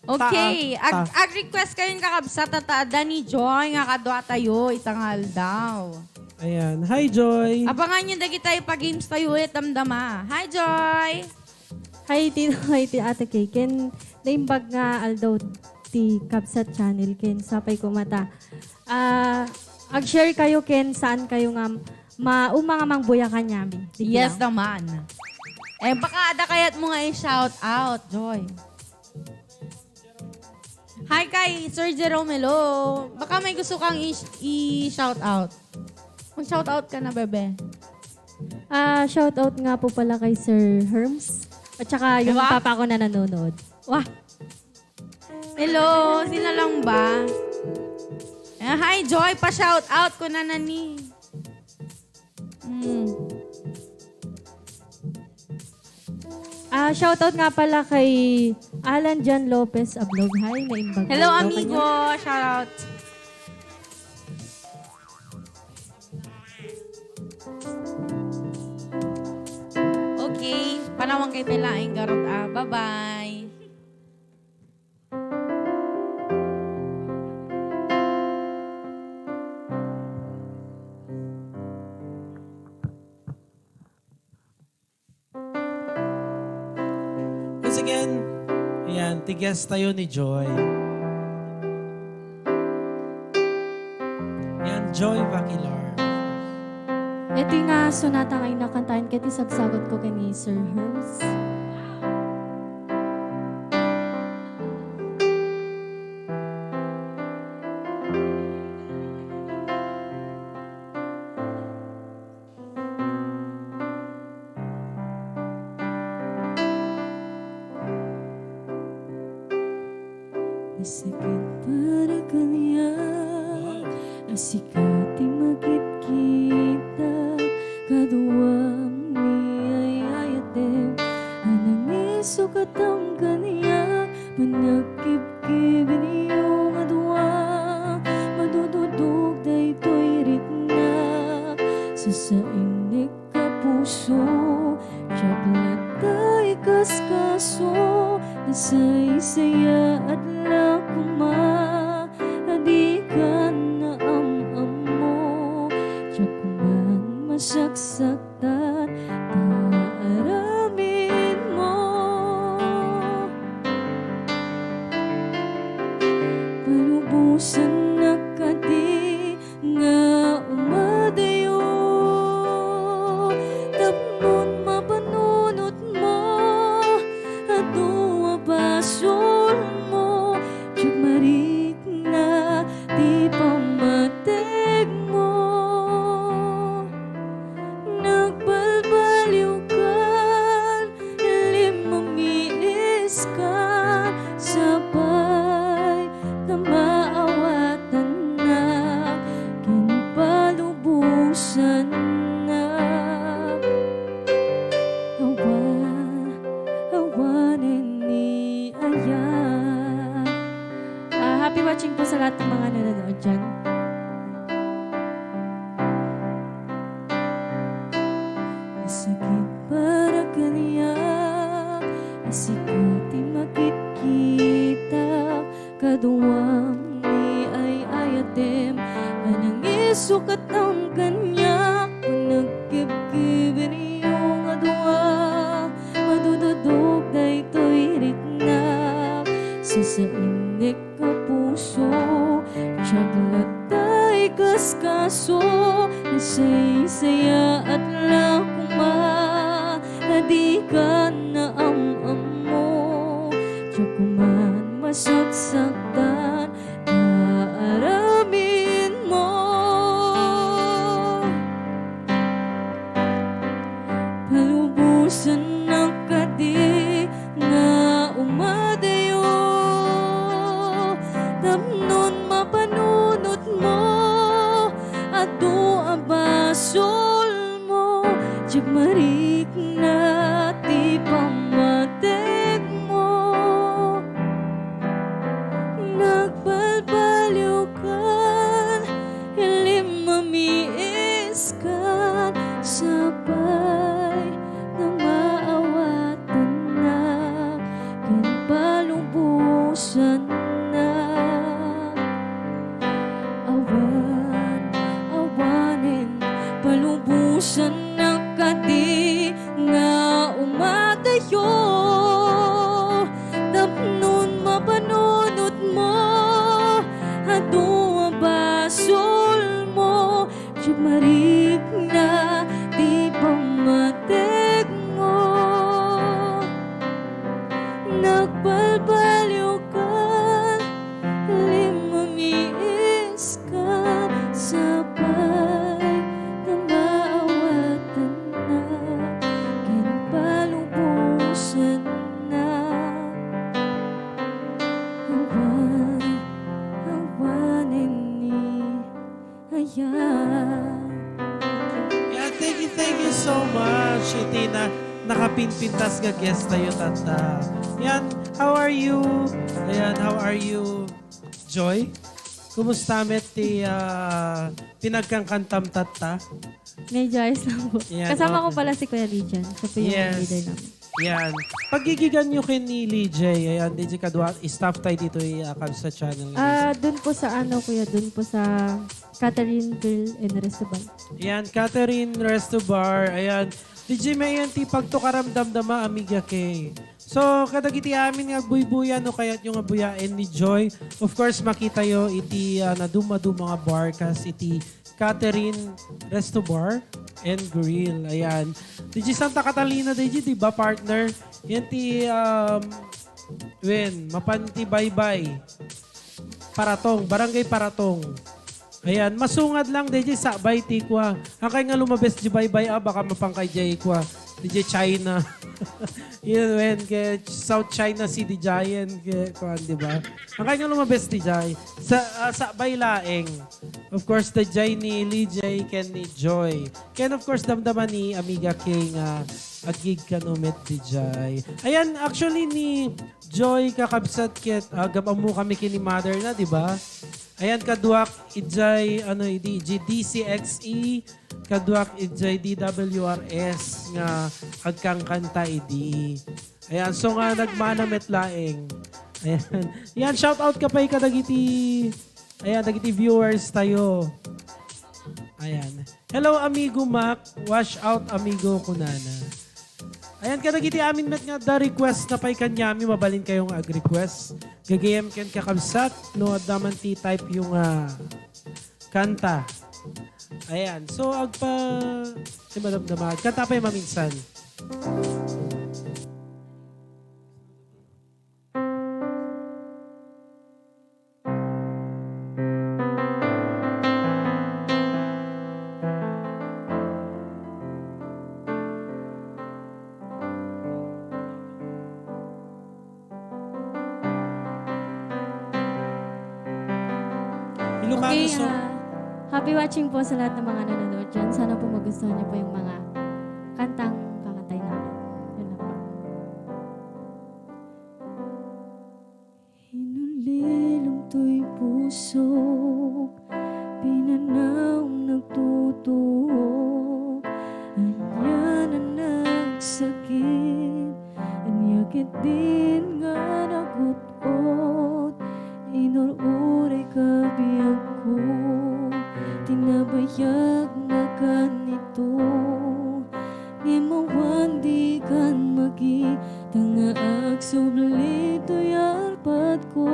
Okay. Ta. Ag-request kayong kakabsat at taada ni Joy nga kadwa tayo. Itangal daw. Ayan. Hi, Joy. Abangan nyo dagi tayo pag-games tayo ulit damdama. Hi, Joy! Hi, ti Ate Kay. Ken, naimbag nga aldaw ti Kabsat channel. Ken, sapay ko mata. Ag-share kayo, Ken, saan kayo nga nga mangbuya ka nyami. Yes naman. Eh, baka ada kayat mo nga i-shout out, Joy. Hi kay Sir Jerome, hello. Baka may gusto kang i-shout out. Mag-shout out ka na, bebe. Shout out nga po pala kay Sir Herms. At saka yung Diba? papa ko na nanonood. Wah. Hello, sino lang ba? Hi, Joy. Pa-shout out ko na nani. Shout out nga pala kay Alan John Lopez Ablog. Hi, naimbag. Hello, aldaw amigo. kanya. Shout out. Okay. Panawang kay Pelaing Garot. Bye-bye. Once again, ayan, tigas tayo ni Joy. Ayan, Joy Bakilar. Ito nga sonata nga inakantahan kaya sagsagot ko kay ni Sir Herms. Nasakit para kanya, nasikati magkit-kita, kaduwang niyayayatem, anangiso katang kanya, manakib-kibin iyong adwa, madududog da ito'y ritna, sa sainig ka puso, siyablatay kaskaso, nasay-saya at lakuma, hadikan na am-am mo, tiyakuman masaksaktan, taaramin mo. Palubusan na kadi nga umadayo, tapnon mapanunot mo, at basol mo, tiyag marik na di pamateg mo. Nagbalbal sukat ang kanya kung nagkibkibin iyong adwa madududog na ito'y ritnap sa inik ka puso tiyaglatay kaskaso isay-saya at lakuma di ka na am-amo tiyaguman masagsaktan aramin mo palubusan ng kadi nga umadayo damnon mapanunot mo ato abasol mo jagmarik na ti pamatek mo nagbalbaliw ka ilim mamiis ka sabay na maawatan na kinpalubusan na awanin palubusan ng kadi nga umatayo tapnon mapanunot mo ado basol mo jugmarik na di pamatek mo nagbalbaliw ka limamiis ka sabay na maawatan na kinpalubusan na awanin ni ayan. Yeah, thank you so much. Iti na nakapinpintas nga guest tayo, tata. Yan, how are you? Ayan, how are you? Joy? Kumusta met ti pinagkangkantam tata? Medyo ayos lang po. Yan, Kasama ko okay. pala si Kuya Lijan. Siya po yung Yes. leader namin. Yan. Pagigigan nyo kay ni Lijay, ayan, DJ Kadwa, staff tayo dito sa channel. Doon po sa Kuya, doon po sa Catherine Grill and Restaurant. Ayan, Catherine Resto Bar. Ayan, DJ may yan ti pagtukaramdamdama, amiga kay. So, kadagiti amin nga buybuyan o kaya't yung abuyain ni Joy. Of course, makita yo iti naduma-do mga bar kas iti Catherine Resto Bar and Grill. Ayan. DJ Santa Catalina, DJ, di ba partner? Yan ti, mapanti bye-bye. Paratong, Barangay Paratong. Ayan, masungad lang DJ sa bayti kwa. Akay nga lumabes di bye-bye baka mapangkay jay kwa. DJ China. Yun wen ke South China Sea di Giant ke kuan di ba? Akay nga lumabes di jay sa baylaeng. Of course the jay ni Lee Jay ken ni Joy. Ken of course damdaman ni Amiga King agig kanumet di jay. Ayan, actually ni Joy kakabsat ket gamamu kami kini mother na di ba? Ayan, kaduak ijay DCXE, kaduak ijay DWRS nga agkang kanta idi. Ayan, so nga nagmanamet laeng. Ayan. Yan, shout out ka pa kadagiti. Ayan, dagiti viewers tayo. Ayan. Hello amigo Mac, wash out amigo kunana. Ayan, kadagiti amin met nga da request na pa'y kanyami, mabalin kayong ag-request. Gagayam ken kakabsat, no, daman ti type yung kanta. Ayan, so madamdamag. Kanta pa yung maminsan. Ilocano Okay, song. happy watching po sa lahat ng mga nanonood dyan. Sana po magustuhan niyo po yung mga kantang kakantay namin. Yun lang po. Hinulilong to'y puso, pinanawang nagtutuhog, anya na nagsakit, anyakit din nga nagutot, inururay ka biyag ko, tinabayag nga ganito, imawan di kan magi, tanga agsublito yarpat ko.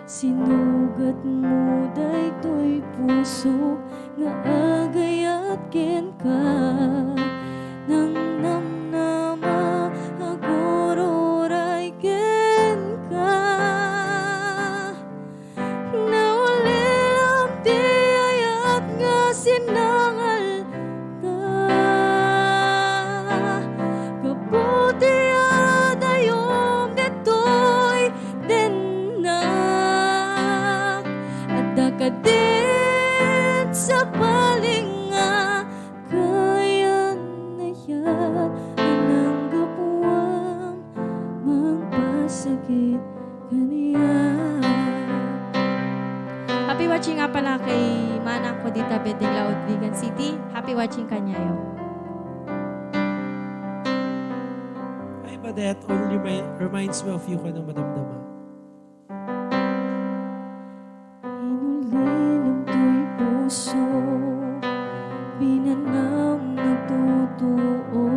Sinugat mo daytoy puso, nga agayat ken ka. Nang namnama agururay ken ka. Naulilam di ayat nga sinangal ta. Kabuti adayom detoy denak. Adda ka din sa palinga, kaya na yan anang gapuang magpasakit kaniya. Happy watching nga pala kay Manang ko dita Bedeng Laod, Vigan City. Happy watching kanyayo. Ay ba that only reminds me of you ka ng madamdama. Inulilam to'y puso, binanam nagtotoo.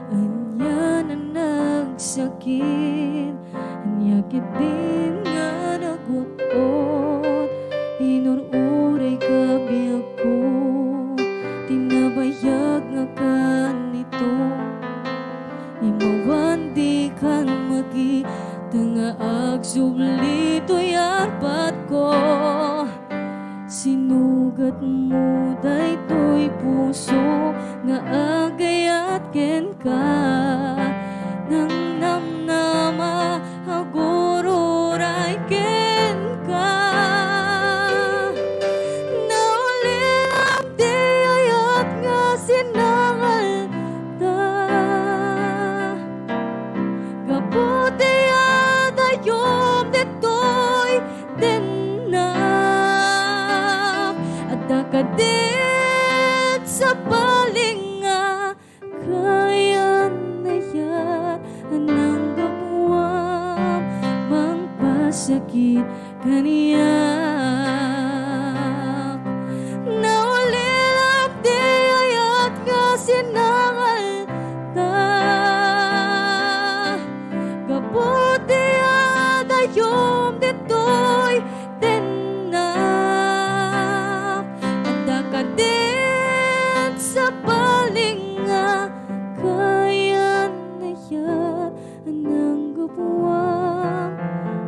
Anya na nagsakit, anya din nga nagutot. Inururay ka biyak ko, tinabayag nga kanito. Imawan di kan magi, tanga agsublito yarpat ko. Sinugat mo daytoy puso, nga agayat ken ka. Nang namnama agururay ken ka. Nauliam di ayat nga sinangal ta. Kabuti adayom detoy denak. Adda ka din sa palinga, kaya na yan anang gapuang magpasakit kaniya. Naulilam di ayat nga sinangal ta. Kabuti adayom detoy denak. Adda ka din sa palinga, kaya na yan anang gapuang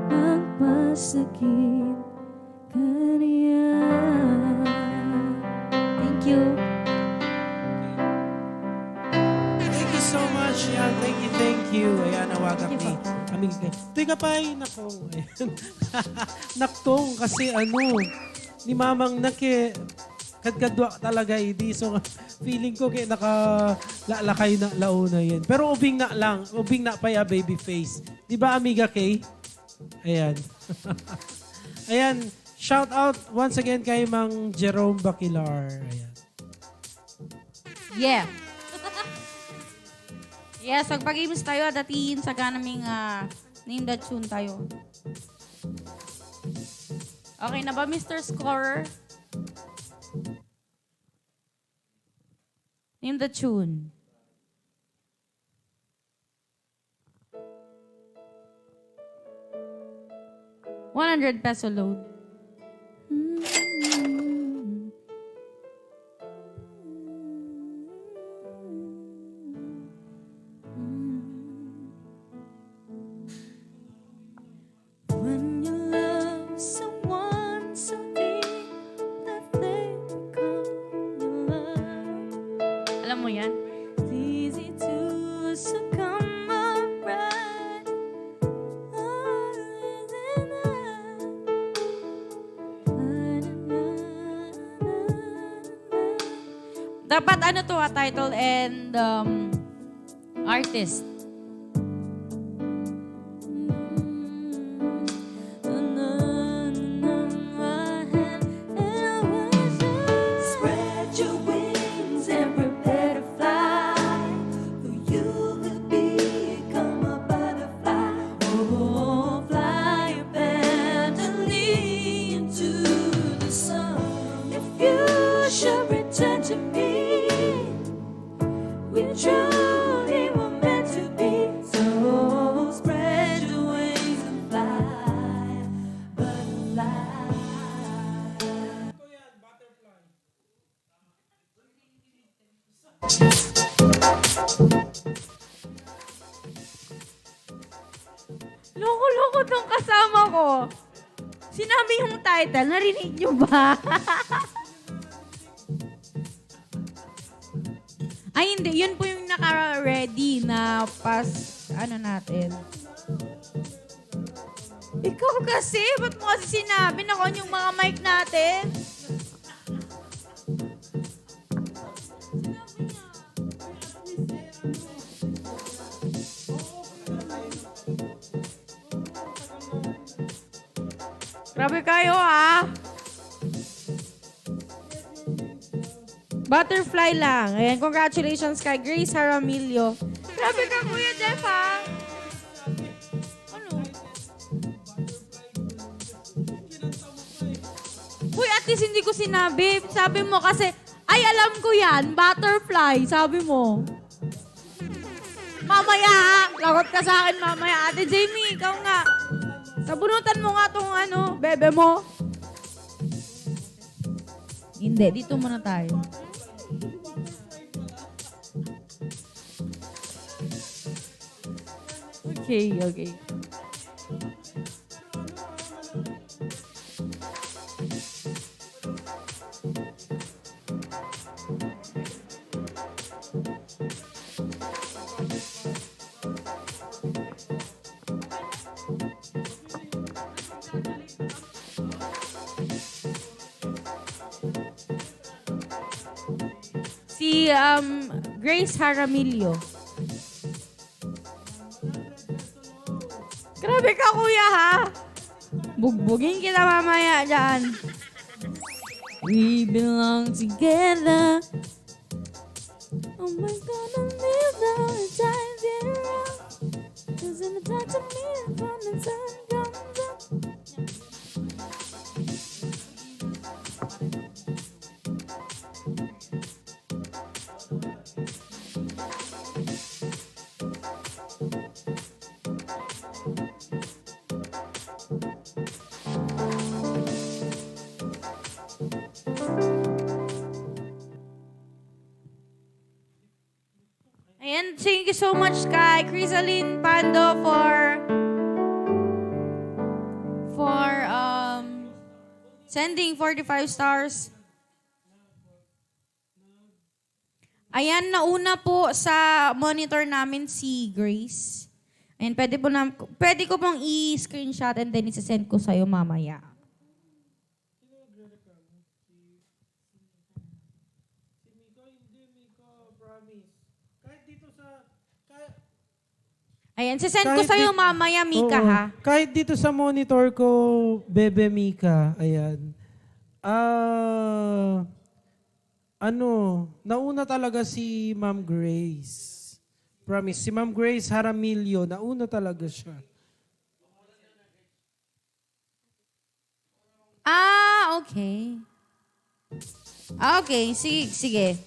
magpasakit kaniya. Thank you. Thank you so much. Yan, thank you. Ayan, nawagap ni aming Teka pa nakong. Ayan. Naktong kasi ni mamang nake kadkadwa talaga idi. So feeling ko kay nakalalakay na launa yan. Pero ubing na lang. Ubing na pa ya baby face. Di ba amiga Kay? Ayan. Ayan. Shout out once again kay Mang Jerome Baquilar. Ayan. Yeah. Yes, pag-games tayo, datiin sa ganaming name that tune tayo. Okay na ba, Mr. Scorer? Name the tune. ₱100 load. When you love someone so deep that they become your love, Alam mo yan? it's easy to succumb right. Dapat ano to, title and artist. Spread your wings and prepare to fly, for you will become a butterfly. Oh, fly abandonedly into the sun. Loko-loko tong kasama ko. Sinabi yung title, narinig nyo ba? Ay, hindi. Yun po yung naka-ready na natin. Ikaw kasi, ba't mo kasi sinabi na kung yung mga mic natin? Grabe kayo, ah. Butterfly lang. Ayan, congratulations kay Grace Jaramillo. Grabe ka, Kuya Jeff, ha? Ano? Uy, at least hindi ko sinabi. Sabi mo kasi, ay, alam ko yan, butterfly, sabi mo. Mamaya, ha? Lagot ka sa akin mamaya. Ate Jamie, ikaw nga. Sabunutan mo nga tong bebe mo. Hindi, dito muna tayo. Okay. Si Grace Jaramillo. Grabe ka, kuya, ha? Bugbugin kita mamaya dyan. We belong together. Oh my God, I'm living the time zero. Cause in the touch of me, from the sun comes up. And thank you so much kay Crisaline Pando for sending 45 stars. Ayan, nauna po sa monitor namin si Grace. Ayan, pwede ko pong i-screenshot and then isasend ko sa'yo mamaya. Ayan, sisend ko sa'yo mamaya, Mika, Oo. ha? Kahit dito sa monitor ko, Bebe Mika, ayan. Nauna talaga si Ma'am Grace. Promise, si Ma'am Grace Jaramillo, nauna talaga siya. Okay. Okay, sige.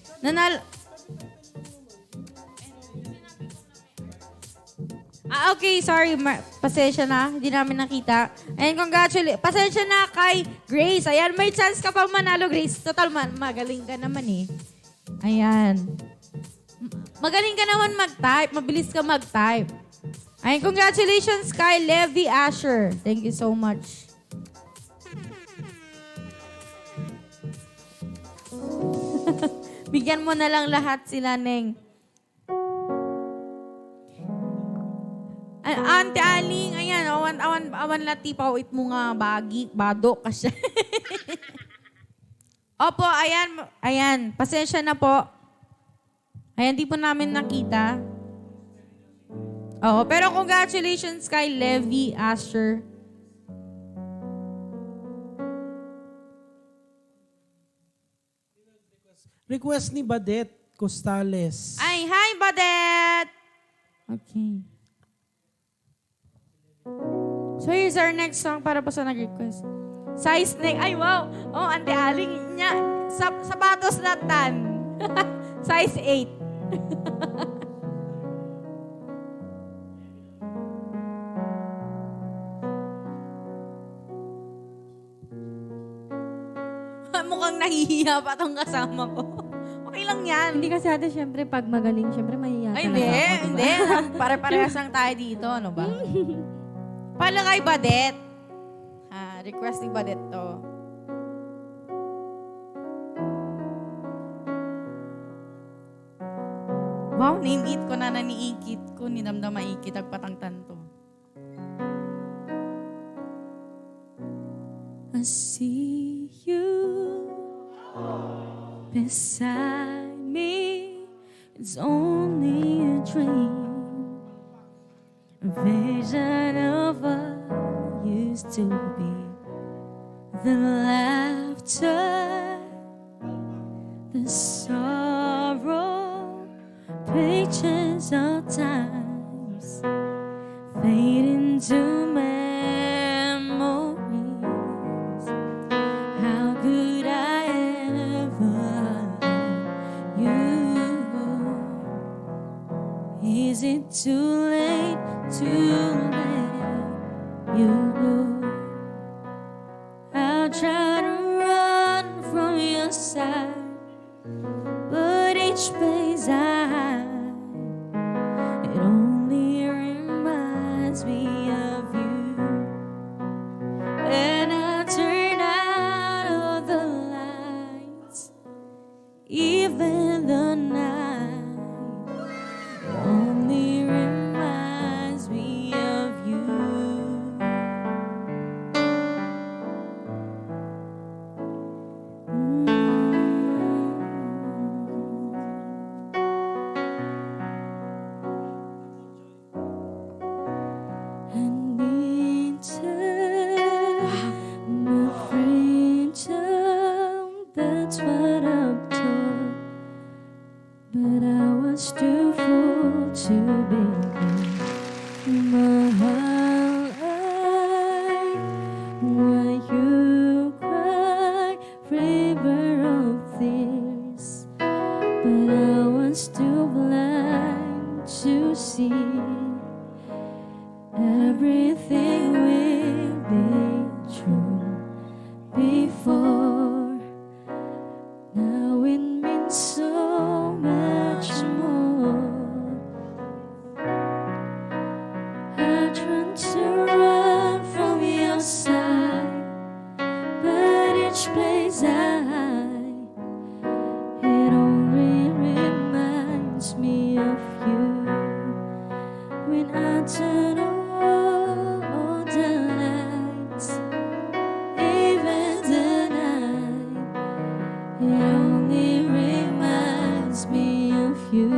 Okay, sorry. Pasensya na. Hindi namin nakita. And congratulations. Pasensya na kay Grace. Ayan, may chance ka pang manalo, Grace. Total, magaling ka naman eh. Ayan. Magaling ka naman mag-type. Mabilis ka mag-type. Ayan, congratulations kay Levi Asher. Thank you so much. Bigyan mo na lang lahat sila, Neng. Ante Aling, ayan, awan lati pa, wait mo nga, bado kasi. Opo, ayan, pasensya na po. Ayan, di po namin nakita. Oo, pero congratulations kay Levi Asher. Request ni Badet Costales. Ay, hi, Badet! Okay. So here's our next song para po sa nag-request. Size neck. Ay, wow! Oh, Ante Aling niya. Sapatos na tan. Size 8. Mukhang nahihiya pa tong kasama ko. Okay lang yan. Hindi kasi ate, syempre, pag magaling, syempre, mahiya Ay, talaga hindi. ako, diba? Hindi. Pare-parehas lang tayo dito. Ano ba? Paano kay Badet? Request ni Badet to. Wow, name it ko na naniikit ko. Ninamdama ikit agpatangtan to. I see you beside me. It's only a dream, a vision of what used to be. The laughter, the sorrow, pictures of times fade into memories. How could I ever let you? Is it too late to let you go? I'll try to run from your side, but each place it only reminds me of you. When I turn out all the lights, even the night, it only reminds me of you. And my freedom, that's what I'm told. But I was too full to believe my heart. Why you cry, river of tears? But I was too blind to see everything we've been through before. Now it means so much more. I tried to run from your side, but each place it only reminds me of you. When I turn on the lights, even the night, it only reminds me of you.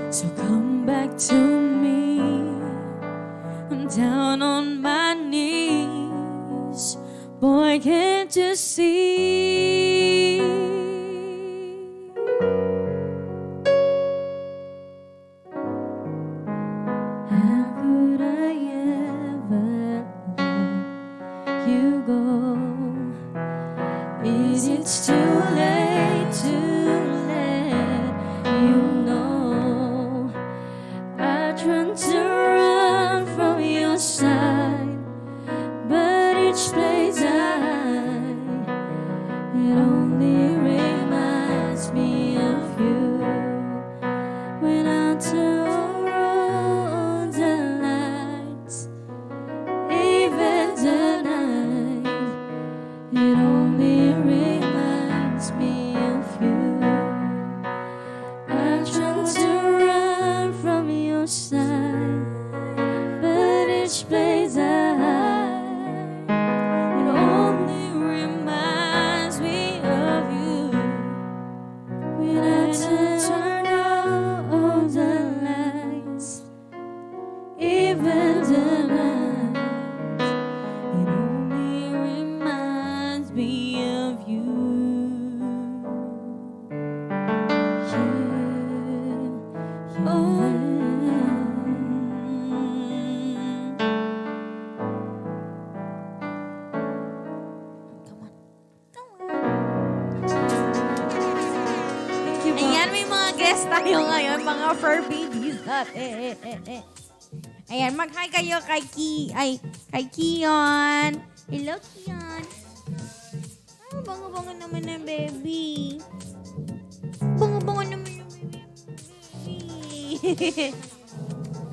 So come back to me. I'm down on my knees. Boy, can't you see? How could I ever let you go? Is it too late to let you know? I tried to run from your side, but each place Marites tayo ngayon, mga fur babies. Ayan, mag-hi kayo kay kay Kion. Hello, Kion. Oh, bango-bango naman ng baby. Bango-bango naman ng baby.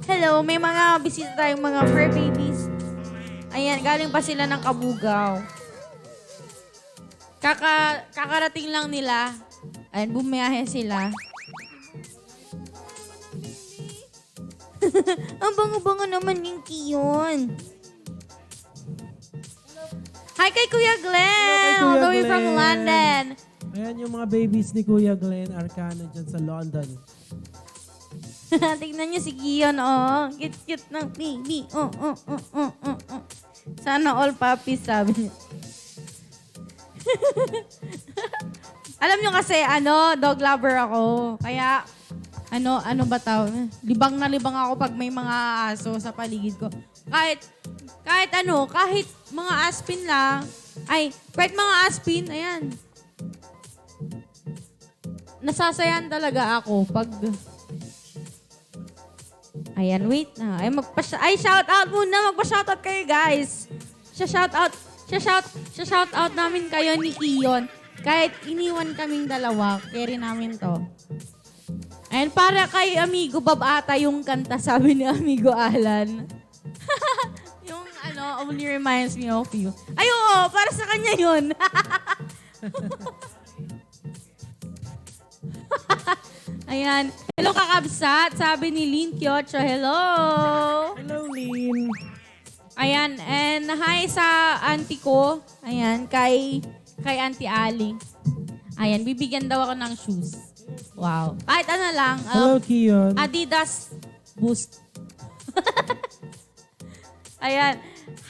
Hello, may mga bisita tayong mga fur babies. Ayan, galing pa sila ng Kabugaw. Kakarating lang nila. Ayan, bumiyahe sila. Ang bango-bango naman yung Kiyon. Hi kay Kuya Glenn, all the way from London. Ayan yung mga babies ni Kuya Glenn Arcana dyan sa London. Tignan niyo si Kiyon, oh. Cute-cute ng baby. Oh. Sana all puppies, sabi niya. Alam niyo kasi, dog lover ako. Kaya, ano ba tawag? Libang na libang ako pag may mga aso sa paligid ko. Kahit mga aspin lang. Kahit mga aspin, ayan. Nasasayan talaga ako pag... Ayan, wait na. Shout out muna. Magpa-shout out kayo, guys. Shout out namin kayo ni Kiyon. Kahit iniwan kaming dalawa, carry namin to. Ayan, para kay Amigo Bob ata yung kanta, sabi ni Amigo Alan. Yung only reminds me of you. Ay, oo, para sa kanya yun. Ayan. Hello, kakabsat. Sabi ni Lynn Kyocho. Hello. Hello, Lynn. Ayan. And hi sa auntie ko. Ayan. Kay Auntie Ali. Ayan. Bibigyan daw ako ng shoes. Wow. Kahit ano lang. Hello, Kiyon. Adidas Boost. Ayan.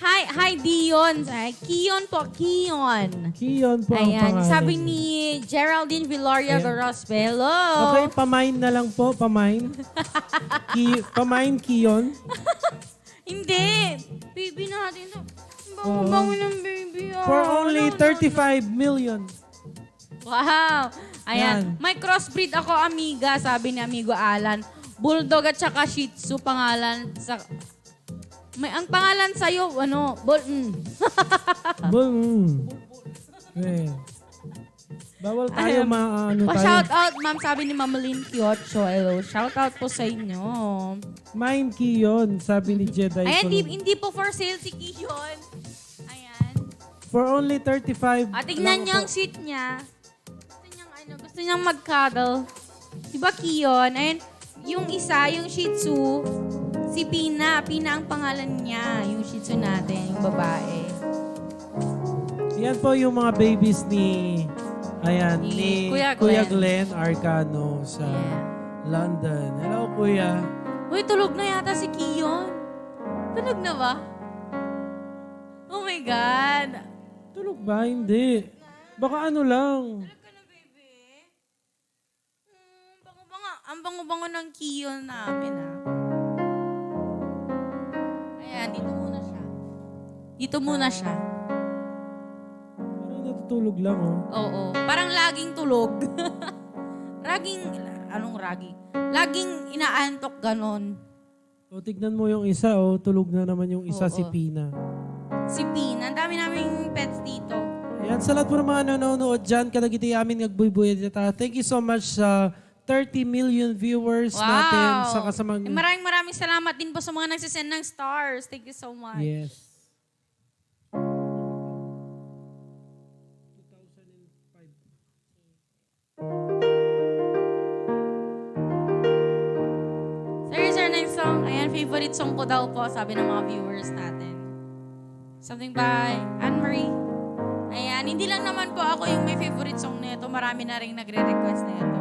Hi Dion. Kiyon po. Kiyon. Kiyon po ang Ayan. pangalan. Sabi ni Geraldine Villaria Gorospe. Hello. Okay, pamain na lang po. Pamain. Pamain, Kiyon. Hindi. Baby natin to. Bango-bango ng baby. For only 35 million. Wow. Ayan. Yan. May crossbreed ako, amiga. Sabi ni Amigo Alan. Bulldog at saka Shih Tzu pangalan sa... ang pangalan sa'yo, Bawal tayo Pa-shout out, ma'am, sabi ni Ma'am Lynn Kyocho. Hello, shout out po sa inyo. Mine Kiyon, sabi ni Jedi. Ayan, hindi po for sale si Kiyon. Ayan. For only 35. Tignan niyo ang seat niya. Gusto niyang mag-cuddle. Diba, Kiyon? Ayan, yung isa, yung Shih Tzu, si Pina. Pina ang pangalan niya. Yung Shih Tzu natin, yung babae. Yan po yung mga babies ni Kuya Glenn Arcano sa London. Hello, Kuya. Uy, tulog na yata si Kiyon. Tulog na ba? Oh my God. Tulog ba? Hindi. Baka ano lang. Tulog ka na, baby. Ang bango-bango ng Kiyon namin, ha. Ayan, dito muna siya. Parang natutulog lang, oh. Oo. Parang laging tulog. Laging inaantok ganon. O, tignan mo yung isa, oh. Tulog na naman yung isa, si Pina. Si Pina. Ang dami naming pets dito. Ayan, sa lahat po ng mga nanonood dyan, kadagiti amin nagbuy-buy dito. Thank you so much sa 30 million viewers natin. Sa kasamang... Maraming salamat din po sa mga nagsisend ng stars. Thank you so much. Yes. Here's our next song. Ayan, favorite song ko daw po, sabi ng mga viewers natin. Something by Anne-Marie. Ayan, hindi lang naman po ako yung may favorite song na ito. Marami na rin nagre-request na ito.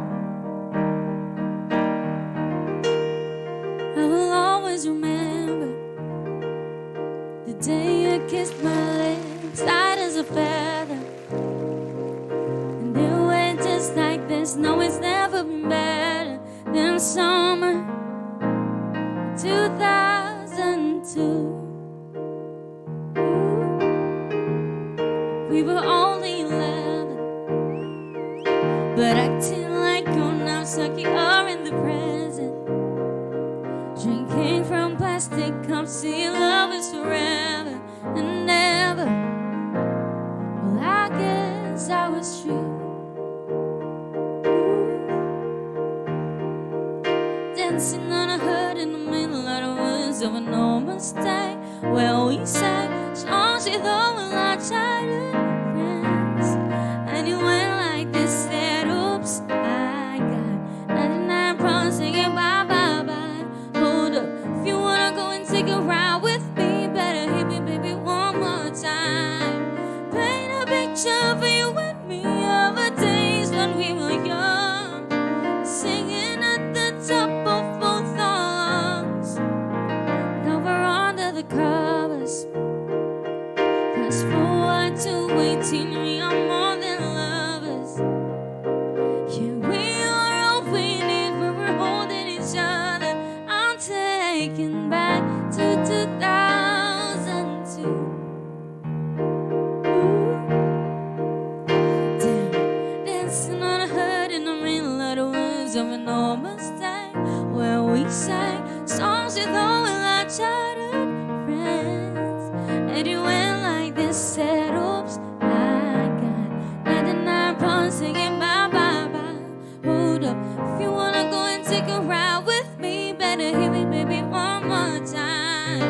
I will always remember the day you kissed my lips, light as a feather. And it went just like this. No, it's never been better than summer 2002. We were only 11, but acting like grown-ups like you are. the present. Drinking from plastic cups, see love is forever and never. Well, I guess I was true. Dancing on a hood in the middle of the woods of an old Mustang, where we sang songs with all of our childhood friends. And it went like this, said, oops, I got 99 problems singing bye, bye, bye. Hold up, if you wanna go and take a ride with me, better hit me, baby, one more time. Paint a picture for you and me of the days when we were young, singing at the top of both our lungs. Now we're under the covers. Fast forward to 18, we are more than lovers. Yeah, we are all we need, but we're holding each other. I'm taken back to 2002. Damn, dancing on a hood in the middle of the woods of an old Mustang, where we sang songs with all of our childhood friends. And it went like this, said, oops, I got 99 pounds singing bye, bye, bye. Hold up, if you wanna go and take a ride with me, better hit me, baby, one more time.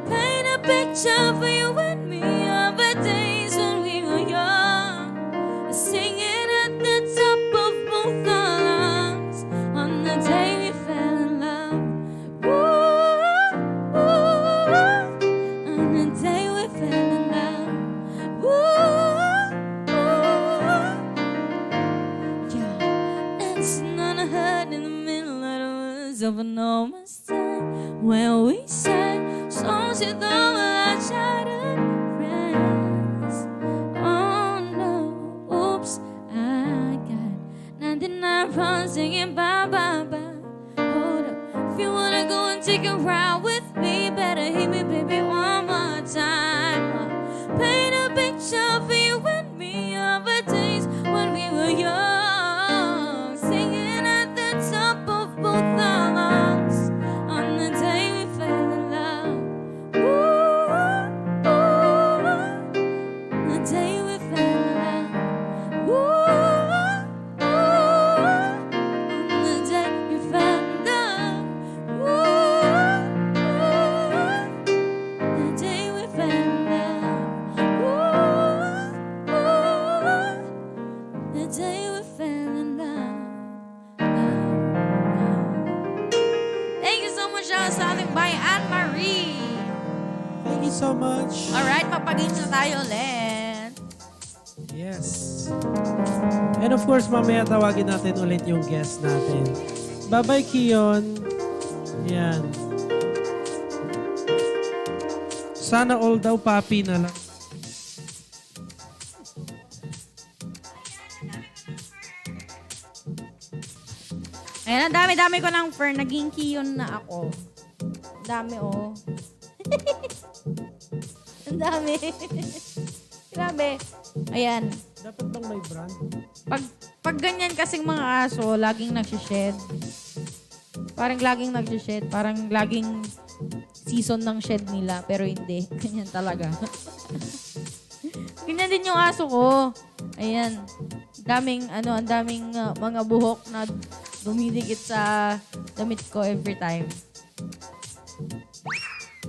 Paint a picture for you and me of the days when we were young, singing at the top of both our lungs on the day we fell in love. Ooh, ooh, on the day we fell in love. Ooh, ooh, yeah. Dancing on a hood in the middle of the woods of an old Mustang, where we sang songs with all of our childhood friends. Oh no, oops, I got 99 pounds singing bye, bye, bye. Hold up, if you wanna go and take a ride with me, better hit me, baby, one more time. Paint a picture for you and me of the days when we were young, singing at the top of both our lungs on the day we fell in love. Ooh, ooh, the day we fell in love. Ooh, ooh, on the day we fell in love. Ooh, the day we fell in love. Ooh, the day we fell in love. Thank you so much sa ating by Anne-Marie. Thank you so much. Alright, papagames na tayo ulit. Yes. And of course, mamaya tawagin natin ulit yung guest natin. Bye-bye, Kion. Yan. Sana all daw papi na lang. Ayan, ang dami-dami ko ng fur. Naging Kion na ako. Ang dami, oh. Ang dami. Grabe. Ayan. Dapat bang may brand? Pag ganyan kasing mga aso, laging nagsished. Parang laging nagsished. Parang laging season ng shed nila. Pero hindi. Ganyan talaga. Ganyan din yung aso ko. Ayan. Ang daming mga buhok na dumidikit sa damit ko every time.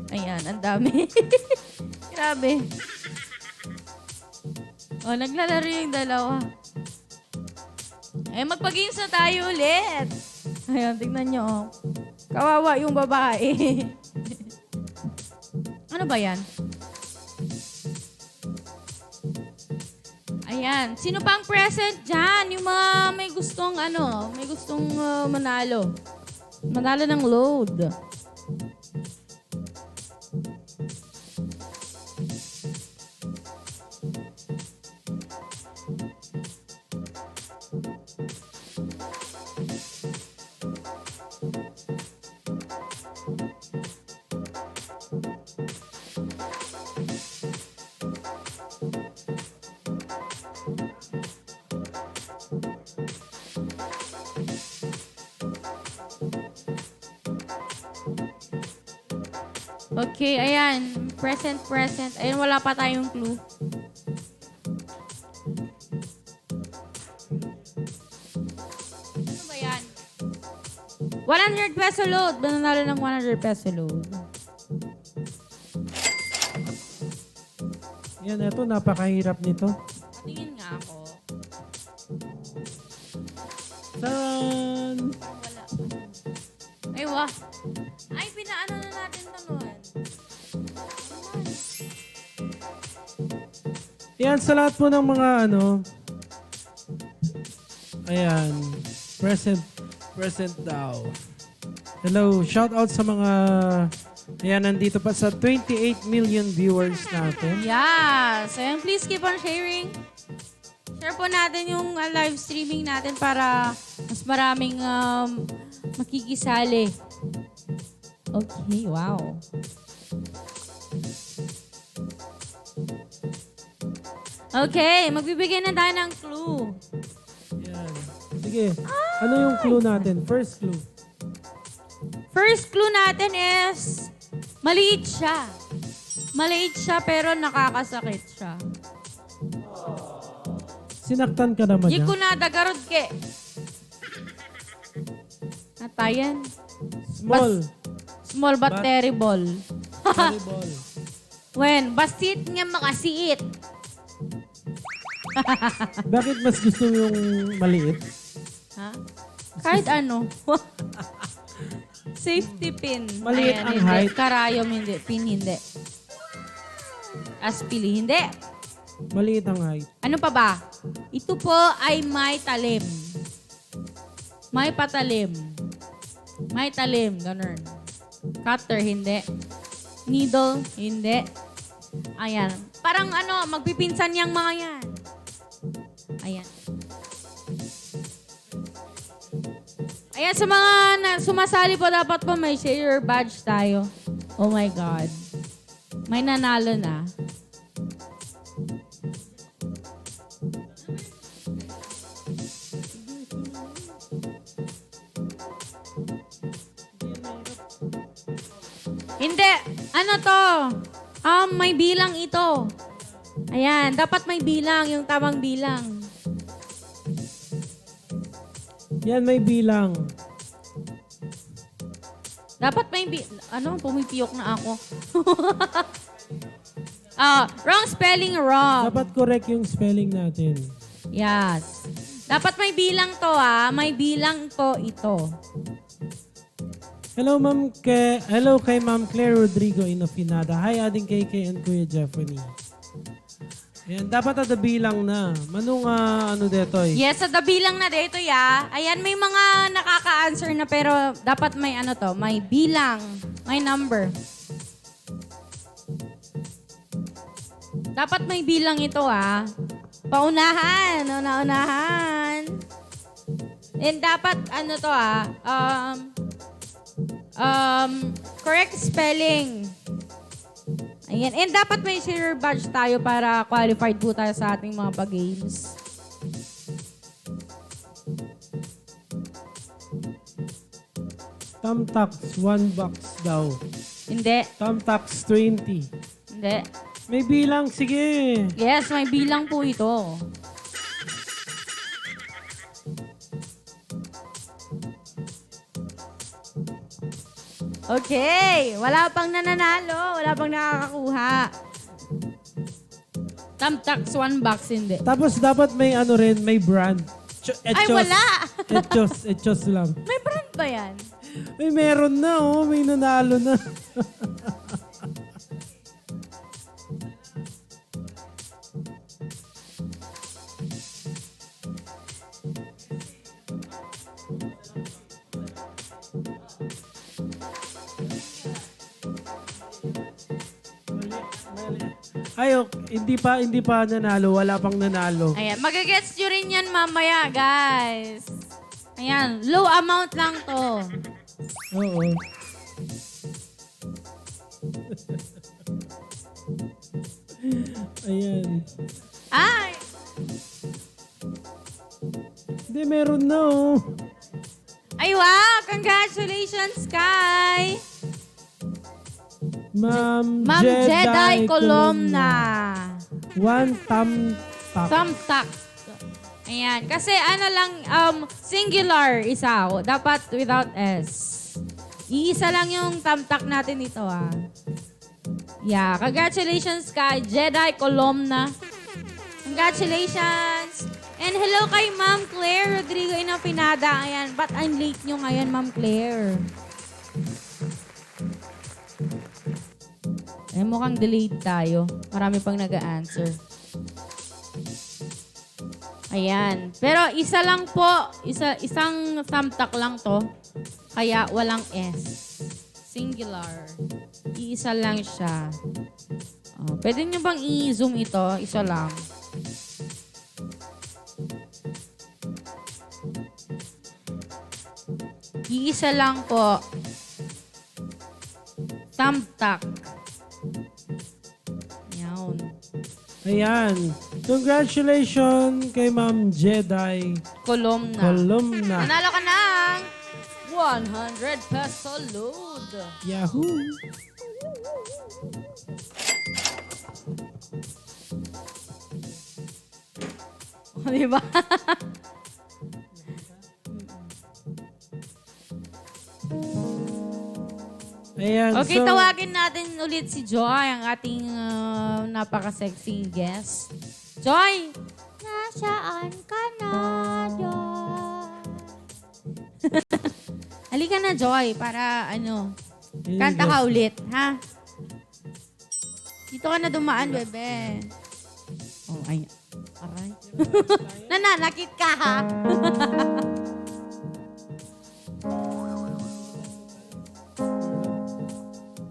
Ayan, ang dami. Grabe. Oh, naglalaro yung dalawa. Eh, magpag-games na tayo ulit. Ayan, tignan nyo. Oh. Kawawa yung babae. Ano ba yan? Ayan. Sino pang present dyan? Yung mga may gustong manalo. Manalo ng load. Okay, ayan. Present. Ayun, wala pa tayong clue. Ano ba yan? 100 peso load. Nanalo ng 100 peso load. Yan, eto, napakahirap nito. Patingin nga ako. Saan? Wala. Ay, wah. Ay, pinaano na natin ito nun. Yan, sa lahat po ng mga ayan, present daw. Hello, shout out sa mga, ayan, nandito pa sa 28 million viewers natin. Yes. Ayan, please keep on sharing. Share po natin yung live streaming natin para mas maraming makikisali. Okay, wow. Okay, magbibigay na tayo ng clue. Yan. Sige, ano yung clue natin? First clue. First clue natin is maliit siya. Maliit siya pero nakakasakit siya. Sinaktan ka naman niya? Yikunada garod ke. Natayan. Small. Small but terrible. Volleyball. When, basit nga makasiit. Bakit mas gusto mo yung maliit? Ha? Kahit ano. Safety pin. Maliit ang hindi. height. Karayom hindi. Pin hindi. Aspili hindi. Maliit ang height. Ano pa ba? Ito po ay may talim. May patalim. May talim. Ganun. Cutter, hindi. Needle, hindi. Ayan. Parang magpipinsan yung mga yan. Ayan. Ayan, sa mga sumasali po, dapat po may share badge tayo. Oh my God. May nanalo na. Hindi. Ano to? May bilang ito. Ayan, dapat may bilang, yung tamang bilang. Yan, may bilang. Dapat may pumipiyok na ako. Wrong spelling, wrong. Dapat correct yung spelling natin. Yes. Dapat may bilang to, May bilang po ito. Hello, hello kay Ma'am Claire Rodrigo Inofinada. Hi, Ading KK and Kuya Jeffrey. Ayan, dapat ada bilang na. Manong detoy? Yes, sa bilang na dito, Ayan, may mga nakaka-answer na pero dapat may may bilang, may number. Dapat may bilang ito, Paunahan, unahan. And dapat correct spelling. Ayan. And dapat may share badge tayo para qualified po tayo sa ating mga pag-games. Thumbtacks, 1 box daw. Hindi. Thumbtacks, 20. Hindi. May bilang, sige. Yes, may bilang po ito. Okay. Wala pang nananalo. Wala pang nakakakuha. Thumbtacks, 1 box, hindi. Tapos dapat may may brand. Ay, wala! Etchos lang. May brand ba yan? May meron na, may nanalo na. Ay, hindi pa nanalo. Wala pang nanalo. Ayan, magagets nyo rin yan mamaya, guys. Ayan, low amount lang to. Oo. Ayan. Ay! Hindi, meron na, Ay, wow! Congratulations, Kai! Ma'am Ma'am Jedi Columna. Columna. One thumbtack. Thumbtack. Ayan. Kasi singular isa. Dapat without S. Iisa lang yung thumbtack natin dito Yeah. Congratulations kay Jedi Columna. Congratulations. And hello kay Ma'am Claire Rodrigo Inapinada. Ayan. Ba't ang late nyo ngayon, Ma'am Claire? Eh, mukhang delayed tayo. Marami pang nag-a-answer. Ayan. Pero isa lang po. Isang thumbtack lang to. Kaya walang S. Singular. Iisa lang siya. Pwede nyo bang i-zoom ito? Isa lang. Iisa lang po. Thumbtack. Yan. Ayan. Congratulations kay Ma'am Jedi Columna. Columna. Nanalo ka ng 100 peso load. Yahoo! Diba? Ayan. Okay, so, tawagin natin ulit si Joy, ang ating napaka-sexy guest. Joy! Nasaan ka na, Joy? Halika na, Joy, para kanta ka ulit, ha? Dito ka na dumaan, bebe. Oh, ay. Aray. Nananakit ka, ha?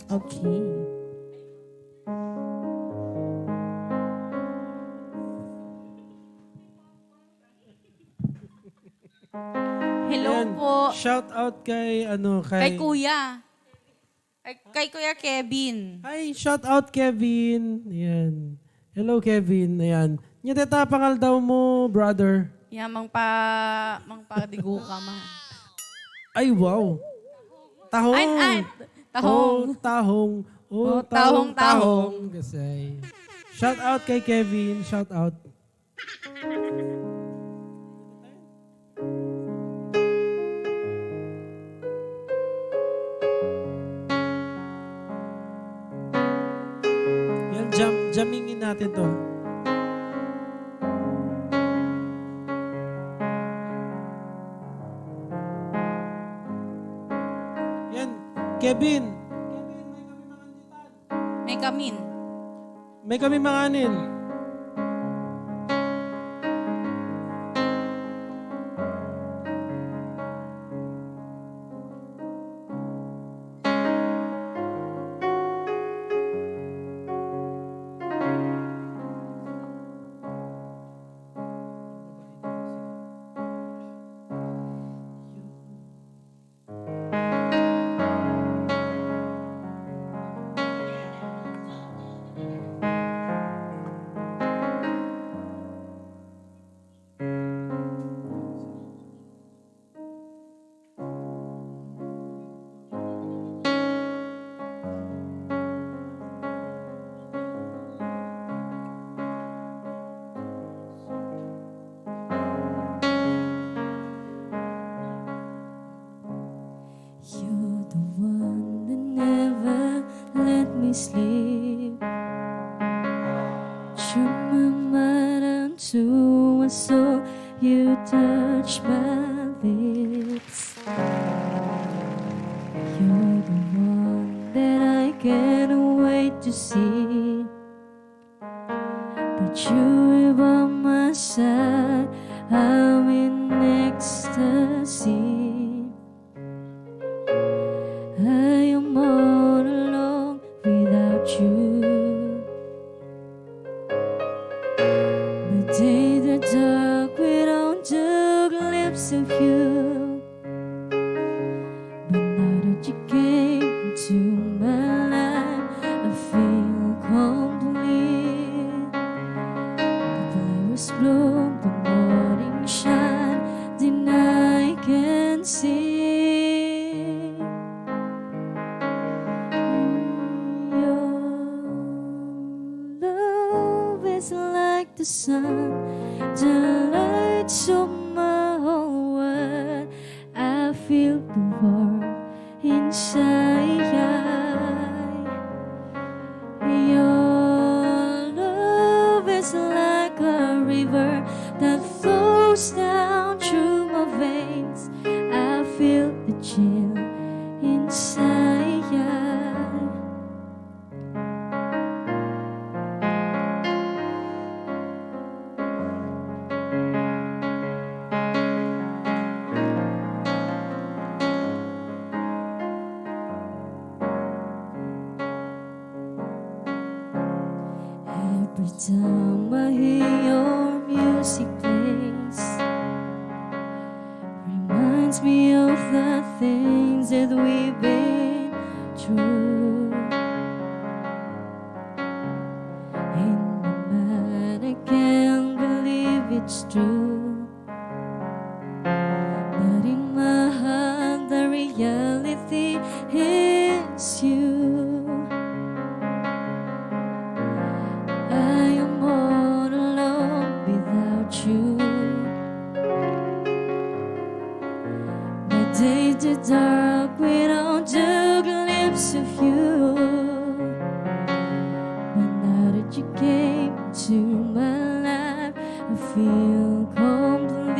Okay. Hello ayan. po. Shout out kay Kay Kuya. Kay Kuya Kevin. Hi, shout out Kevin. Ayan. Hello Kevin. Ayan. Nyateta pangal daw mo, brother. Yeah, mangpadigo ka man. Ay, wow. Tahong. Ay, tahong. Oh, tahong. Oh, Oh, tahong, tahong. Kasi. Shout out kay Kevin. Shout out. Yan, jamingin natin to. Yan, Kevin. May kamin. May kami manganin. You're the one that never let me sleep. Turn my mind onto one so you touch my lips. You're the one that I can't wait to see. But you're by my side, I'm in ecstasy. I am all alone without you. But days are dark without the glimpse of you. But now that you came into my life, I feel complete. The flowers bloom, the morning shine, then I can see. sun, the lights of my whole world. I feel the warmth inside. Your love is like a river that flows down through my veins. I feel the chill inside. Every time I hear your music plays, reminds me of the things that we've been through. In my mind, I can't believe it's true, but in my heart, the reality is you. I am all alone without you. The days are dark without the glimpse of you. But now that you came into my life, I feel complete.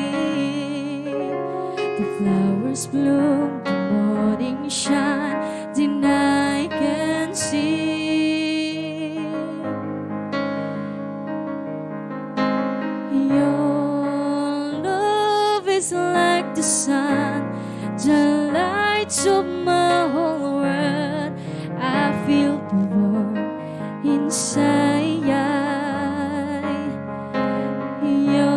The flowers bloom, the morning shine, then I can see. Your love is like the sun, the lights of my whole world. I feel the warmth inside. Your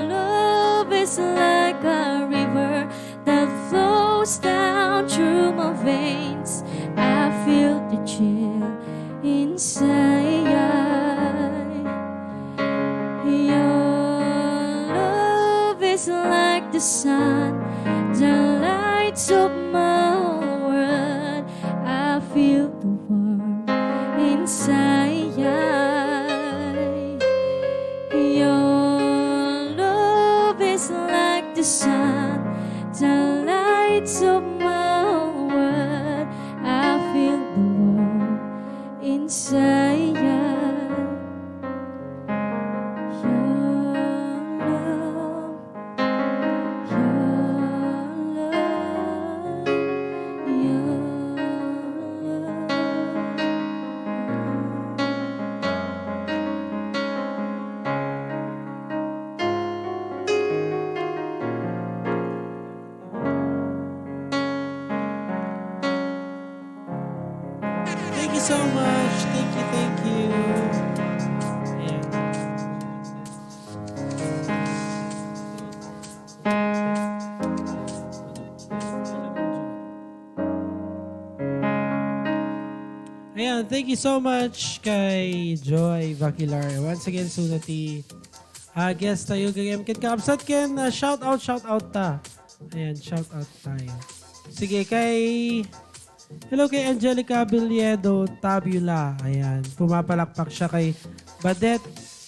love is like a river that flows down through my veins. I feel the chill inside. Your love is like the sun, the lights of my whole world. I feel the warmth inside. Your love is like the sun, the lights of my whole world. I feel the warmth inside. Thank you so much. Thank you, thank you. Ayan. Ayan, thank you so much kay Joy Vaquilar. Once again, sunati guest tayo kay Ken Kapsat Ken, shout out ta. Ayan, shout out tayo. Sige, hello kay Angelica Villedo Tabula. Ayan, pumapalakpak siya kay Badet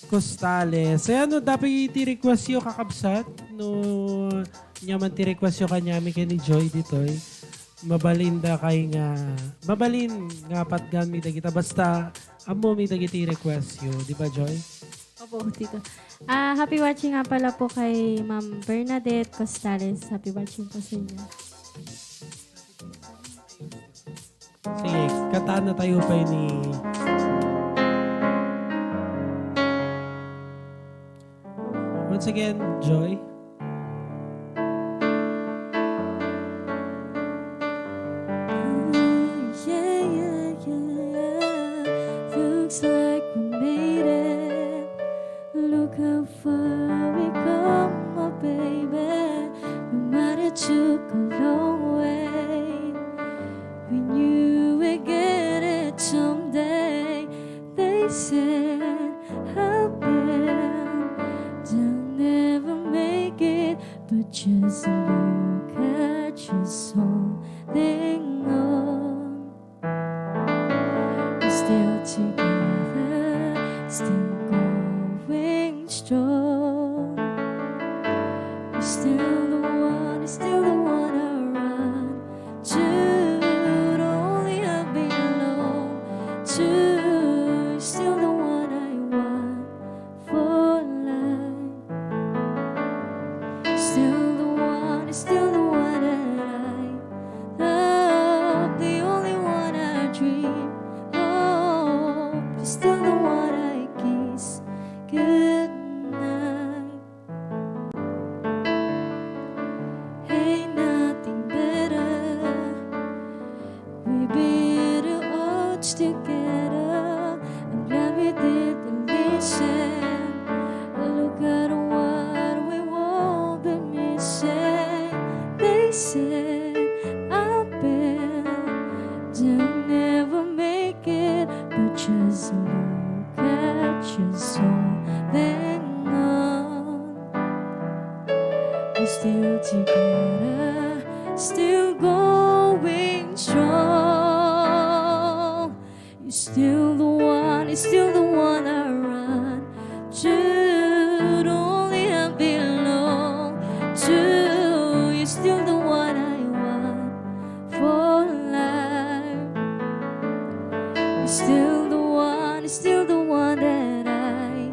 Costales. Ayan, no, dapat iti-request yung kakabsat. No, nyaman ti-request yung kanyami kay ni Joy ditoy. Mabalinda kay nga. Mabalin nga patgan mi dagita. Basta, amo mi dagiti request yo. Di ba, Joy? Opo, tito. Happy watching nga pala po kay Ma'am Bernadette Costales. Happy watching po sa inyo. Sige, kataan na tayo pa ni... Once again, Joy. Looks like we made it. Look how far we come, my baby. No matter took a long way. We knew we'd get it someday. They said, how bad they'll never make it. But just look at us holding on. We're still together, still going still the one that I love, the only one I dream of. You're still the one I kiss. Good night. Ain't nothing better. We beat the odds together. I'm glad we did the mission. Look at what we won't be missing. They said I bet you'll never make it, but just look at you holding on. We're still together, still going strong. You're still the one, you're still the one I run to. The only I belong to. You're still the one I want for life. You're still the one, you're still the one that I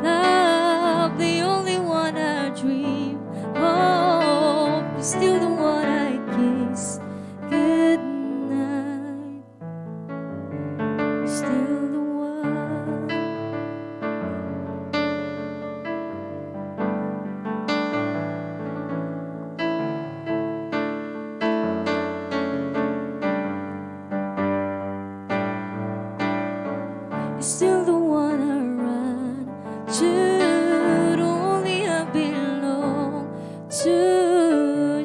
love, the only one I dream of. You're still the one I kiss. Good night. You're still the one. You're still the one I run to, the only I belong to.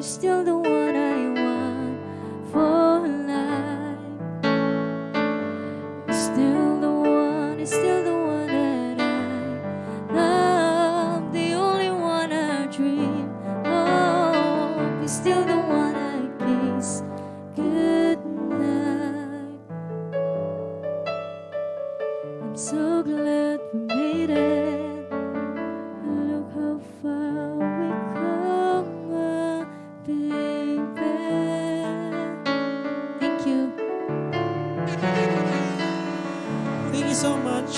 You're still the one I want for life. You're still the one, you're still the one that I love, the only one I dream of. You're still the one I kiss. Good night. I'm so glad we made it. Look how far we come, baby. Thank you. Thank you so much.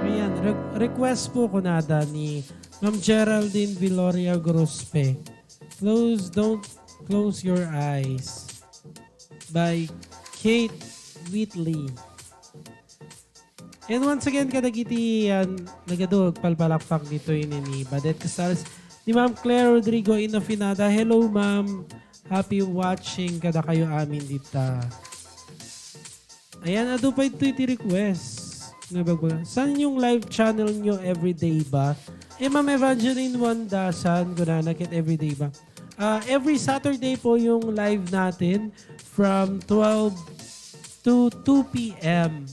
Ayan, request po kunada ni Ma'am Geraldine Viloria Grospe. Don't Close Your Eyes by Kate Whitley. And once again, kadagiti yan, nagadog palpalakpak dito yun ni Badet Casals. Ni Ma'am Claire Rodrigo Inofinada. Hello ma'am, happy watching kada kayo amin dita. Ayan, ado pa ito request. Saan yung live channel nyo everyday ba? Ma'am Evangeline Wandasan, gunanakit everyday ba? Every Saturday po yung live natin from 12 to 2 p.m.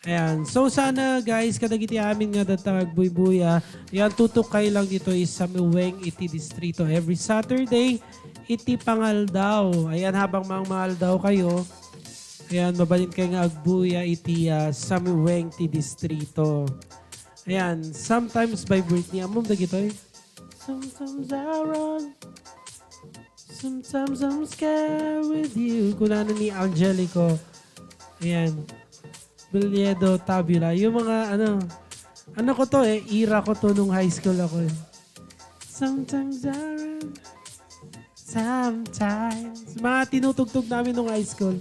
Ayan. So sana guys, kadagiti amin nga datang agbuy-buya. Ayan, tutukay lang dito is Samiweng iti Distrito. Every Saturday, iti Pangaldaw. Ayan, habang mangaldaw kayo, ayan, mabalin kayo nga agbuya iti Samiweng ti Distrito. Ayan, sometimes by Britney. Amom da gito eh. Sometimes I run. Sometimes I'm scared with you. Kunano ni Angelico. Ayan. Bilyedo, Tabula. Yung mga ano ko to eh, era ko to nung high school ako eh. Sometimes I run, sometimes. Mga tinutugtog namin nung high school.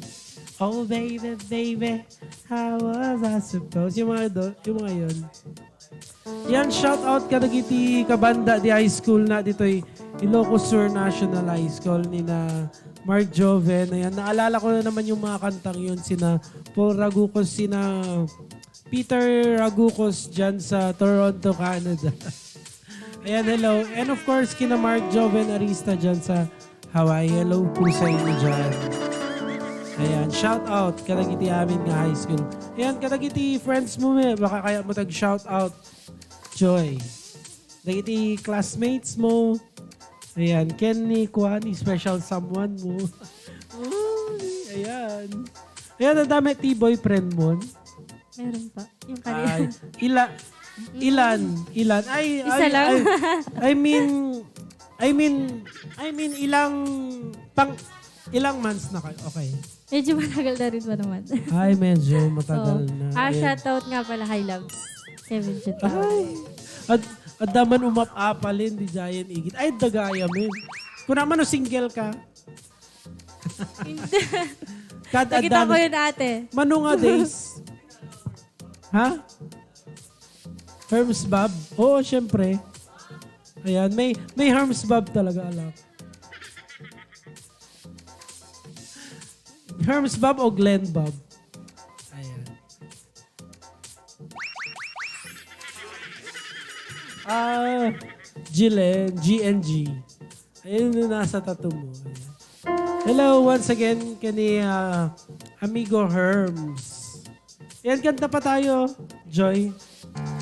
Oh baby, baby, how was I supposed? Yung mga yun. Yan, shout out kadagiti kabanda di high school na dito eh. Ilocos Sur National High School ni na Mark Joven. Ayan, naalala ko na naman yung mga kantang yun. Sina Paul Ragucos, sina Peter Ragucos dyan sa Toronto, Canada. Ayan, hello. And of course, kina Mark Joven Arista dyan sa Hawaii. Hello po sa inyo dyan. Ayan, shout out. Kadagiti amin nga high school. Ayan, kadagiti friends mo baka kaya mo tag-shout out. Joy. Kadagiti classmates mo. Ayan, Kenny, Kwani, special someone mo. Ayan. Ayan, ang dami ti-boyfriend mo. Meron pa. Yung kanina. Ay, ilan? Ay, Isa lang. I mean, ilang months na kayo? Okay. Medyo matagal na rin pa naman. Ay, medyo matagal na. Ayan. Shoutout nga pala, Hi Loves. Kevin Chutao. Ay, At daman umap-apalin, di giant igit. Ay, dagaya men. Kung naman o single ka. Kada Nakita ko adan. yun ate. Mano nga days. Ha? Herms Bob? Oo, syempre. Ayan, may Herms Bob talaga, alam. Herms Bob o Glenn Bob? Ayan. Glenn, GNG. Ayun yung nasa tattoo mo. Ayan. Hello once again kani Amigo Herms. Yan, kanta pa tayo, Joy.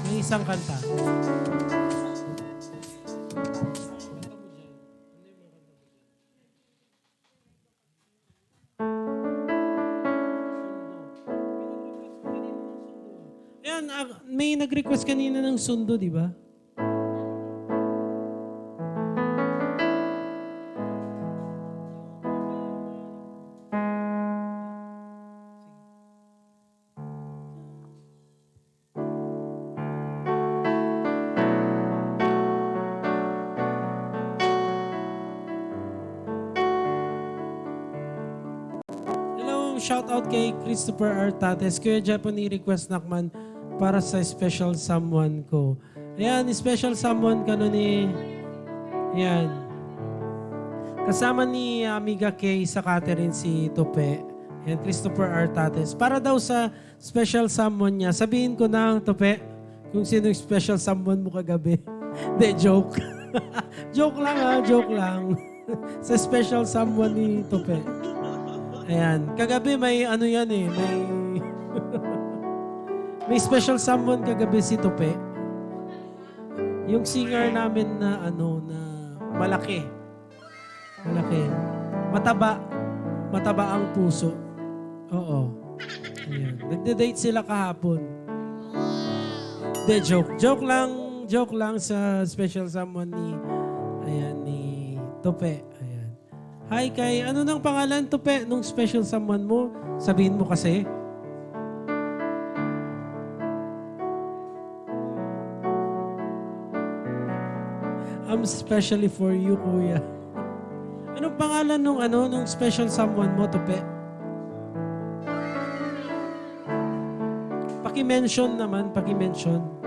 Ng isang kanta. Yan, may nag-request kanina ng sundo, di ba? Shout out kay Christopher Artates. Kuya Japan request nakman para sa special someone ko. Ayan, special someone ka no ni... Ayan. Kasama ni Amiga Kay sa Catherine si Tope. Ayan, Christopher Artates. Para daw sa special someone niya, sabihin ko na, Tope, kung sino yung special someone mo kagabi. De, joke. Joke lang ha, joke lang. Sa special someone ni Tope. Ayan. Kagabi may ano yan eh. May special someone kagabi si Tope. Yung singer namin na ano, na malaki. Malaki. Mataba ang puso. Oo. Ayan. Nagde-date sila kahapon. De, joke. Joke lang sa special someone ni, ayan, ni Tope. Ayan. Hi kay, ano nang pangalan, Tope, nung special someone mo? Sabihin mo kasi. I'm especially for you, kuya. Anong pangalan nung special someone mo, Tope? Paki-mention naman, paki-mention.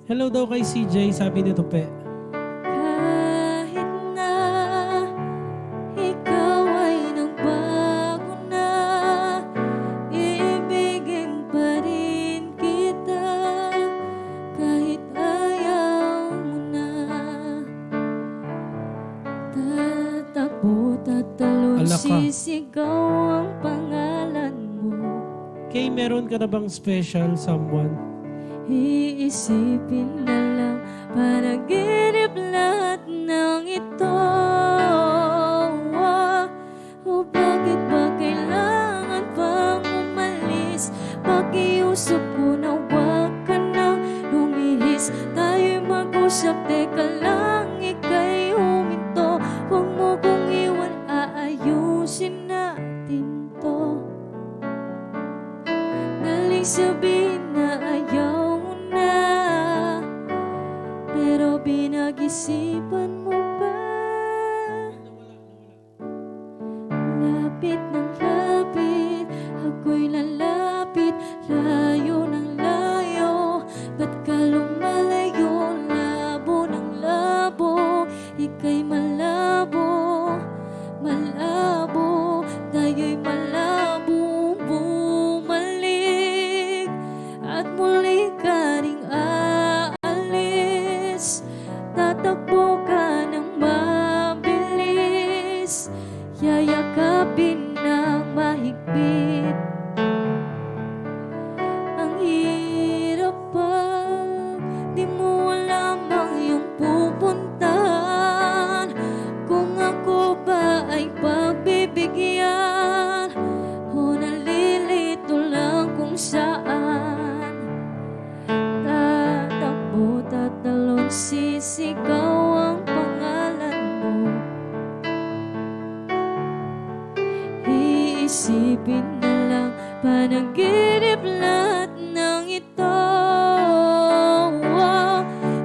Hello daw kay CJ, sabi ni Tope. Kahit na ikaw ay nagbago na, iibigin pa rin kita kahit ayaw mo na. Tatakbo, tatalon, Ala ka. sisigaw ang pangalan mo. Kay, meron ka na bang special someone? Iisipin na lang, panaginip lahat ng ito. O bakit ba kailangan pang umalis? Pakiusap ko na huwag ka nang lumihis. Tayo'y mag-usap, teka lang, ika'y huminto. Huwag mo kong iwan, aayusin natin to. Galing sabihin na ayaw, pero pinag-isipan mo ba? Lapit ng lapit, ako'y lalapit, layo ng layo. Ba't ka lumalayo? Labo ng labo, ika'y malabo, malabo. Tayo'y malabo, bumalik at muli ka ring tatakbo ka ng mabilis, yayakapin ng mahigpit. Ang hirap pag di mo alam ang iyong Isipin na lang, panaginip lahat ng ito.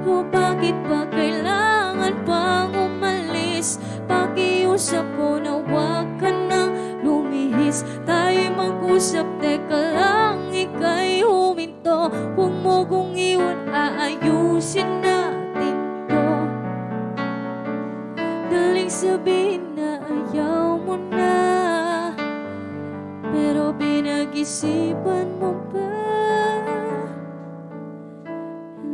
O bakit ba kailangan pang umalis? Pakiusap ko na huwag ka nang lumihis. Tayo'y mag-usap, teka lang, ika'y huminto. Huwag mo kong iwan, aayusin natin to. Daling sabihin na ayaw mo na, pero pinag-isipan mo ba?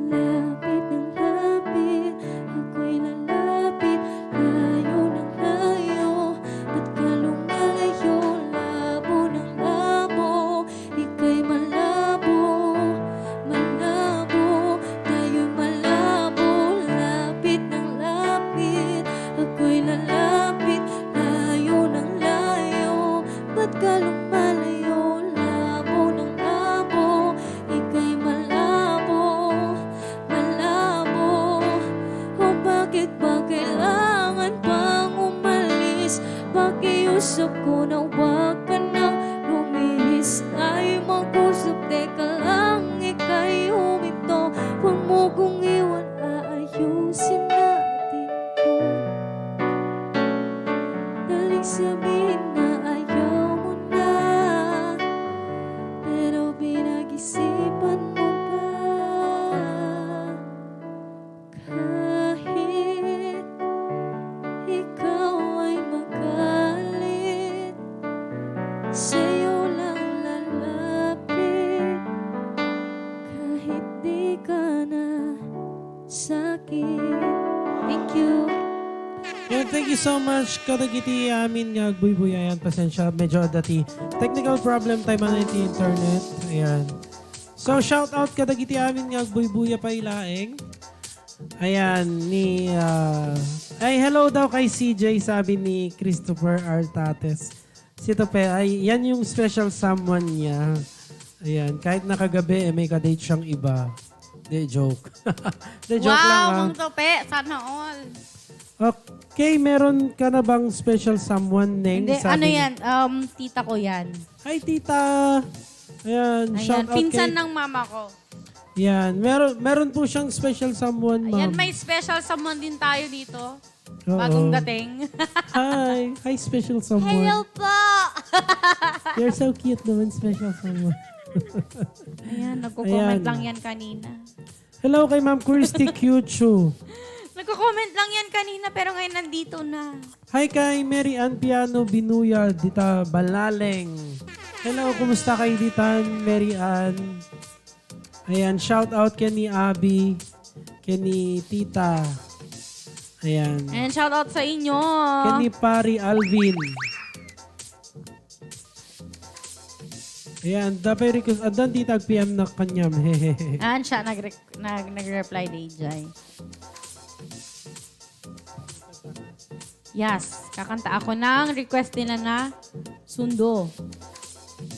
Lapit ng lapit, ako'y lalapit. Layo ng layo, ba't ka lumalayo? Labo ng labo, ika'y malabo. Malabo, tayo'y malabo. Lapit ng lapit, ako'y lalapit. Layo ng layo, ba't ka lumalayo? Labo ng labo, ika'y malabo. Malabo, o bakit ba kailangan pang umalis? Pakiusap ko na huwag ka nang lumihis. Tayo'y mag-usap, teka lang, ika'y huminto. Huwag mo kong iwan, aayusin natin to. Daling sabihin na ayaw mo na, pero pinag-isipan mo ba? Kahit ikaw ay magalit, sa'yo lang lalapit. Kahit di ka na sakit. Thank you. Well, thank you so much. Kadagiti amin nga agbuy-buy. Ayan, pasensya. Medyo dati. Technical problem tayo man iti internet. Ayan. So, shout out kadagiti amin nga agbuy-buy pa ilaeng. Ayan, ni... ay, hello daw kay CJ, sabi ni Christopher Artates. Si Tope, ay, yan yung special someone niya. Ayan, kahit nakagabi, may kadate siyang iba. De, joke. De, joke lang Wow, ah. Mang Tope, sana all. Okay, meron ka na bang special someone, Neng? Hindi, Sabi ano ni- yan? Tita ko yan. Hi, tita! Ayan, Ayan, shout out pinsan kay... ng mama ko. Yan, meron po siyang special someone, ma'am. Ayan, may special someone din tayo dito. Oo. Bagong dating. Hi! Hi, special someone. Hello po! You're so cute naman, special someone. Ayan, nagko-comment Ayan. lang yan kanina. Hello kay Ma'am Christy Kyuchu. Nagko-comment lang yan kanina pero ngayon nandito na. Hi kay Mary Ann Piano Binuyal, Dita Balaleng. Hello, kumusta kay Dita Mary Ann? Ayan, shout out kay ni Abby, kay ni Tita. Ayan. And shout out sa inyo. Kay ni Pari Alvin. Ayan, dapat request. Adan Tita PM na kanyam. Hehehe. And siya nag-reply DJ. Yes, kakanta ako ng request nila na Sundo.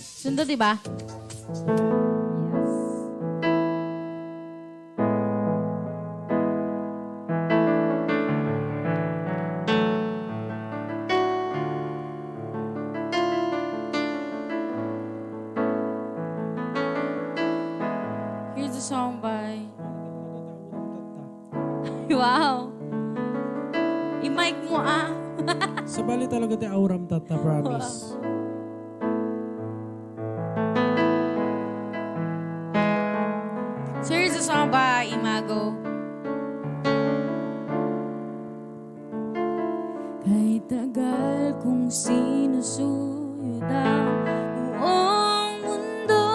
Sundo, di ba? Yes. Here's a song by... Wow! I-mic mo ah! Sa bali talaga ti auram tata, promise. So here's a song by Imago. Kahit tagal kong sinusuyod ang buong mundo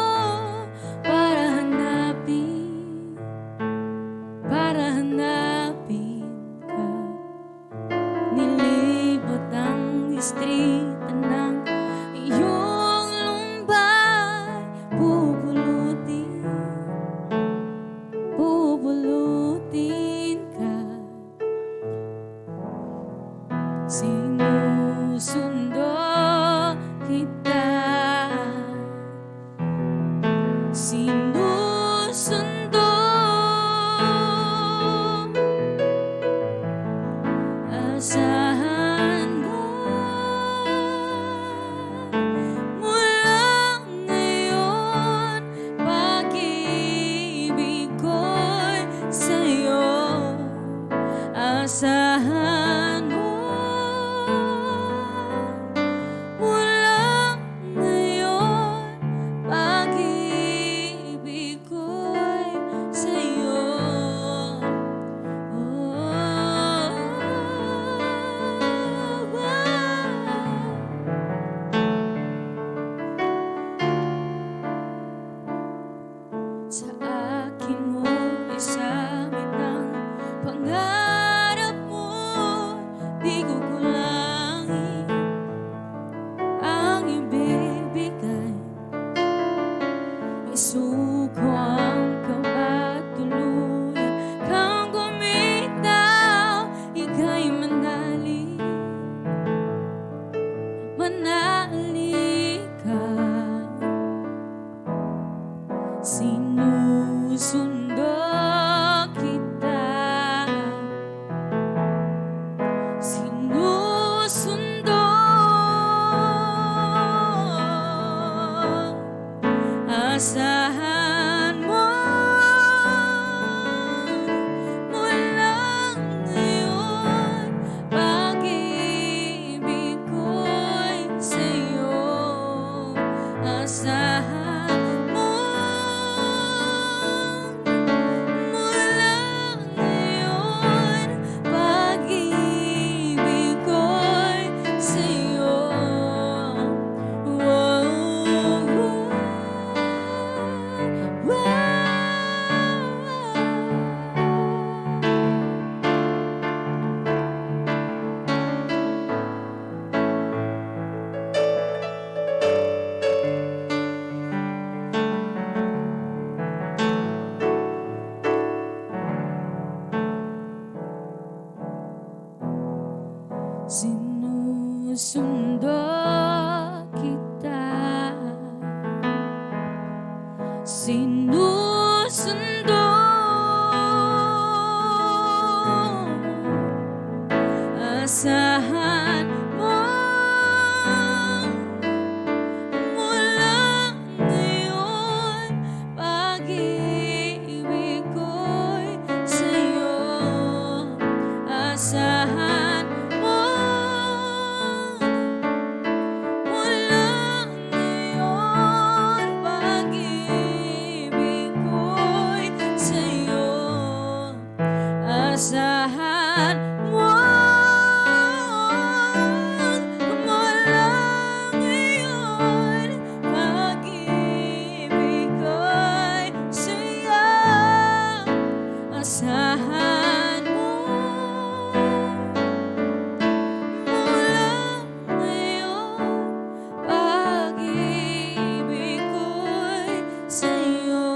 para hanapin ka. Nilibot ang distrito ng iyong lumbay. Pupulutin ka. Sinusundo kita. Sinusundo. Asahan mo sinusundo kita. Sinusundo. Asahan mo mula ngayon, pag-ibig ko'y sa'yo. Asahan mo mula ngayon, pag-ibig ko'y sa'yo. Asahan mo mula ngayon, pag-ibig ko'y sa'yo. Asahan mo mula ngayon, pag-ibig ko'y sa'yo.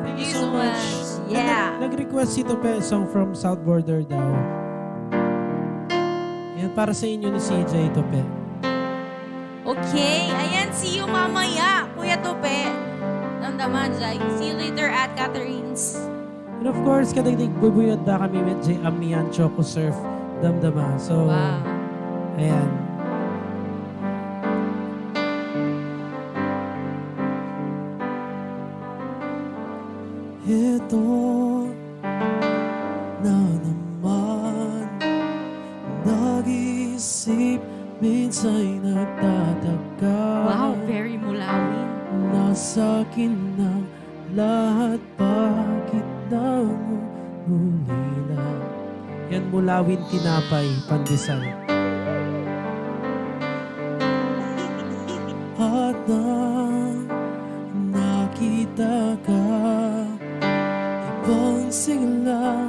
Thank you so much. Yeah. Nag-request si Tope song from South Border daw. Yan para sa inyo ni CJ Tope. Okay. Ayan, see you mamaya, Kuya Tope. Damdaman, Jai. See you later at Catherine's. And of course, kadagdig bubuyod na kami with J. Amian Choco Surf Damdama. So, Wow. ayan. Ito na naman, nag-iisip, minsan'y nagtataka. Wow, very mulawin. Nasa akin ng lahat, bakit nangungulila? Yan, mulawin, tinapay, pandesal. At nang nakita ka, ibang sigla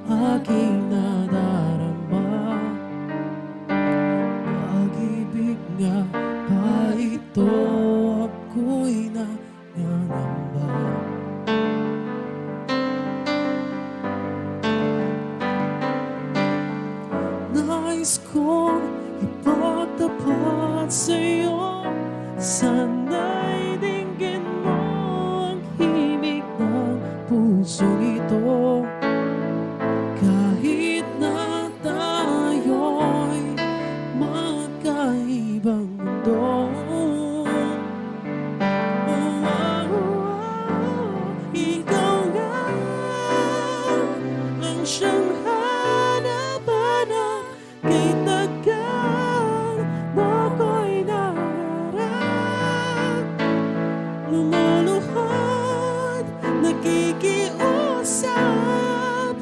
aking nadarama. Pag-ibig nga ba ito, ako'y nanganamba. Nais kong ipagtapat sa'yo, sana'y dinggin mo ang himig ng pusong ito. Kahit na tayo'y magkaibang mundo, ikaw nga ang siyang hanap-hanap, kay tagal ako'y nangarap. Lumuluhod, nakikiusap,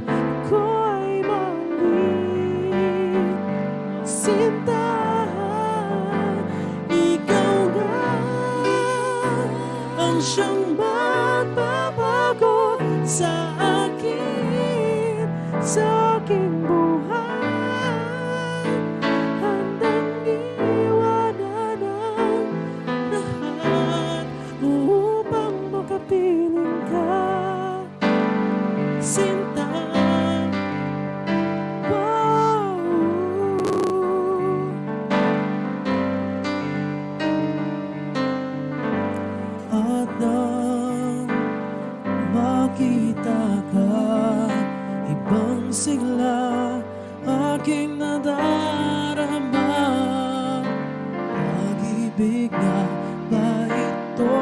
ako'y mali. Sinta, ikaw nga ang siyang magbabago sa aking buhay. Handang iwanan ang lahat upang makapiling ka, Sinta. Wow. At nang makita ka, ibang sigla aking nadarama. Pag-ibig nga ba ito?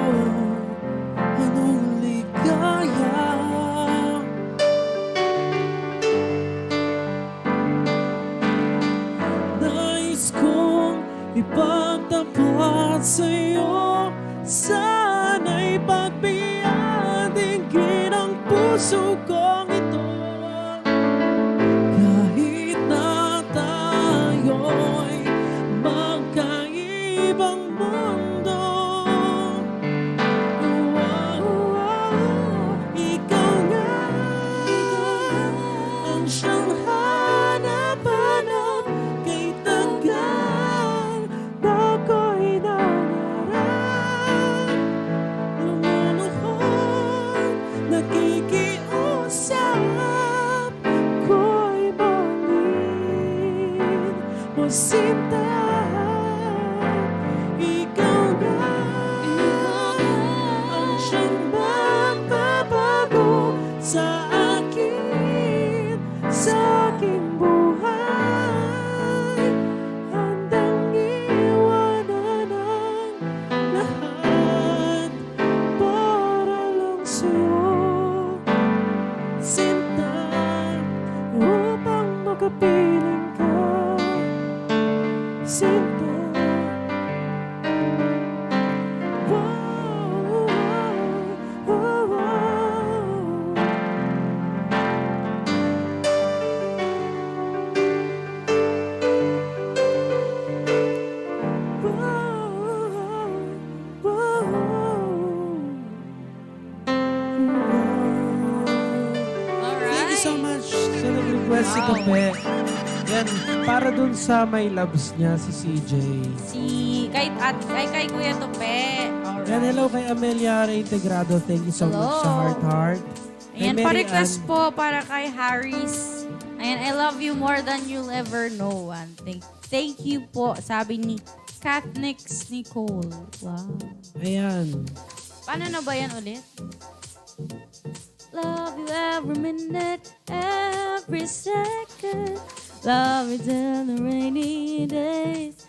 Anong ligaya? Nais kong ipagtapat sa'yo, sana'y pagbiyan, dinggin ang puso kong ito. Kahit na tayo'y magkaibang mundo, ikaw nga ang siyang hanap-hanap, kay tagal ako'y nangarap. Lumuluhod, nakikiusap, Sinta, ikaw na ang siyang magbabago sa aking buhay. Handang iwanan ang lahat para lang sa'yo, Sinta, upang makapiling ka, Sinta. Wow, wow, wow. Thank you so much sa nag-request si Kape. Yan, para dun sa may loves niya, si CJ. Kay Kuya Tope. Yan, hello kay Amelia Reintegrado. Thank you so Hello. much sa Heart. Kay Ayan, Mary pa-request Ann. po para kay Harris. Ayan, I love you more than you'll ever know. And thank you po, sabi ni Kathnix Nicole. Wow. Ayan. Paano na ba yan ulit? Love you every minute, every second. Love you till the rainy days.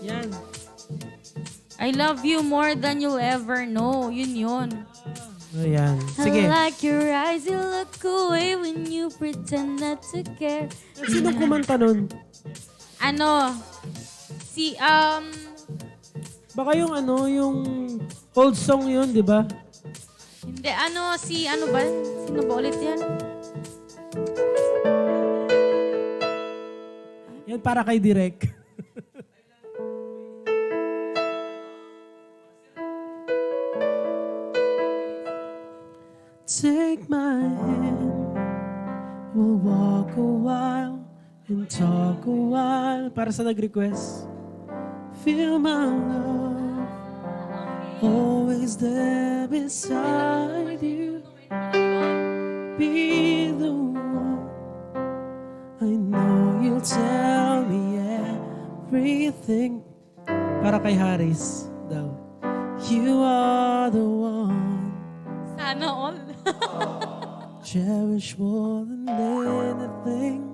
Yan. I love you more than you'll ever know. Yun. Ayan. Sige. I like your eyes, you look away when you pretend not to care. Sino kumanta nun? Baka yung yung old song yun, di ba? Hindi, sino ba ulit yan? Yan para kay Direk. Take my hand, we'll walk a while and talk a while. Para sa nag-request. Feel my love, always there beside you. Be the one, I know you'll tell me everything. Para kay Harris daw. You are the one. Sana all. Cherish more than anything.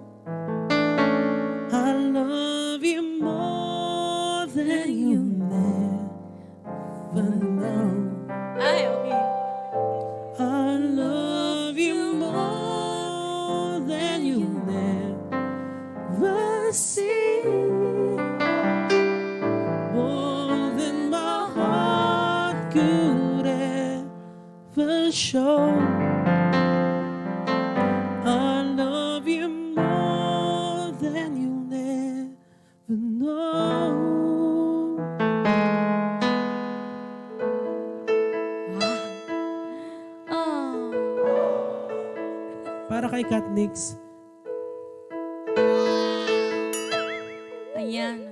I love you more than you never know. Ay, okay. I love you more than you never see. More than my heart could ever show. I love you more than you never know. Oh. Para kay Katnix. Ayan.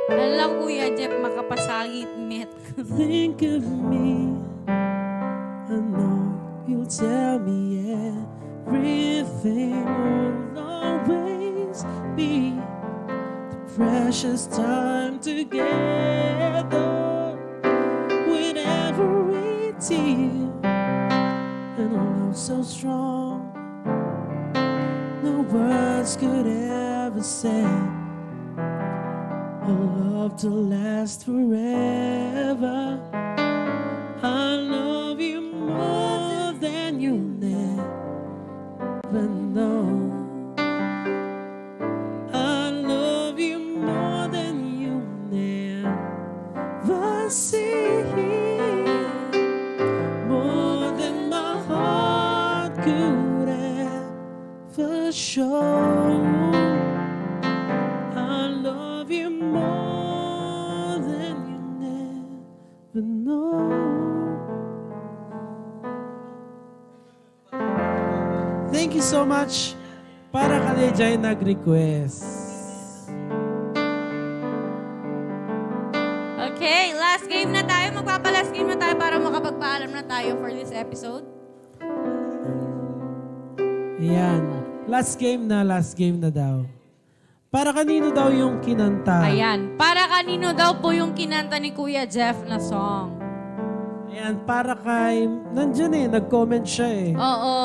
Alam Kuya Jeff, makapasagit met. Think of me. I know you'll tell me everything. Will always be the precious time together. With every tear and a love so strong, no words could ever say. A love to last forever. I love you more than you never know. I love you more than you never see. More than my heart could ever show. I love you more than you never know. Thank you so much para kay Jai nag-request. Okay, last game na tayo. Magpapa-last game na tayo para makapagpaalam na tayo for this episode. Ayan. Last game na daw. Para kanino daw yung kinanta? Ayan. Para kanino daw po yung kinanta ni Kuya Jeff na song? Ayan, para kay... Nandyan eh, nag-comment siya eh. Oo.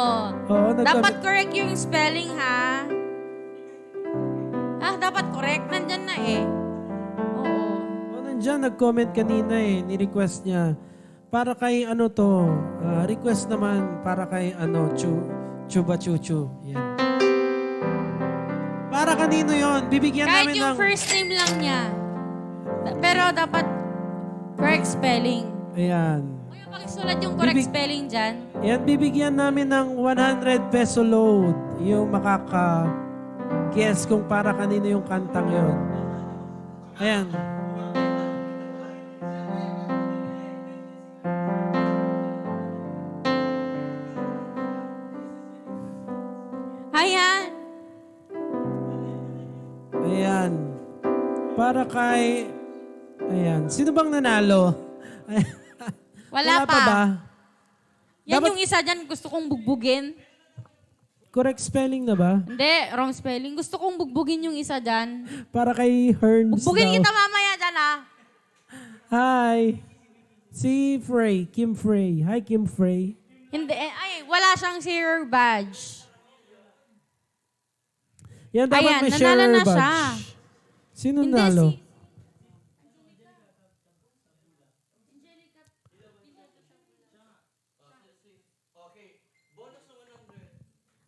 Oo, Dapat correct yung spelling, ha? Dapat correct. Nandyan na eh. Oo. Oh, nandyan, nag-comment kanina eh. Ni-request niya. Para kay ano to, request naman para kay ano, Chuba Chuchu. Yan. Para kanino yon? Bibigyan Kahit namin yung ng... first name lang niya. Pero dapat correct spelling. Ayan. Kuya, pakisulat yung correct spelling dyan. Ayan, bibigyan namin ng 100 peso load. Yung makaka-guess kung para kanino yung kantang yon. Ayan. Ayan. Ayan. Para kay... Ayan. Sino bang nanalo? Wala pa. ba? Yan Dapat- yung isa dyan gusto kong bugbugin. Correct spelling na ba? Hindi, wrong spelling. Gusto kong bugbugin yung isa dyan. Para kay Herms Bugbugin daw. kita mamaya dyan, ha? Hi. Si Frey. Kim Frey. Hi, Kim Frey. Hindi, ay, wala siyang zero badge. Yan dapat Ayan, may nanalo sharer na badge. siya. Sino Hindi, nalo?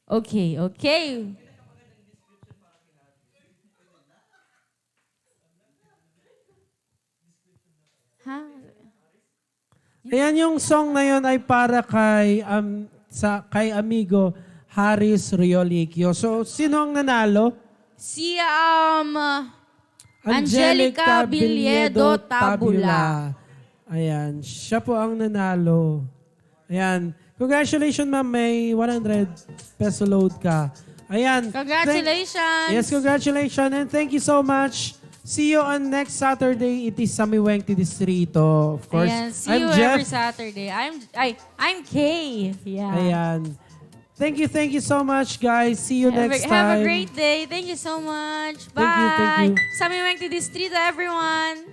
Okay, okay. Ha? Ayan yung song na yun ay para kay kay amigo Haris Riolicchio. So, sino ang nanalo? Si, Angelica Bilyedo Tabula. Ayan, siya po ang nanalo. Ayan. Congratulations, ma'am. May 100 peso load ka. Ayan. Congratulations! Yes, congratulations. And thank you so much. See you on next Saturday. It is Samiweng Distrito. Of course. Ayan, see I'm you Jeff. every Saturday. I'm Kay. Yeah. Ayan. Thank you so much, guys. See you next time. Have a great day. Thank you so much. Bye. Thank you. Samiweng Distrito, everyone.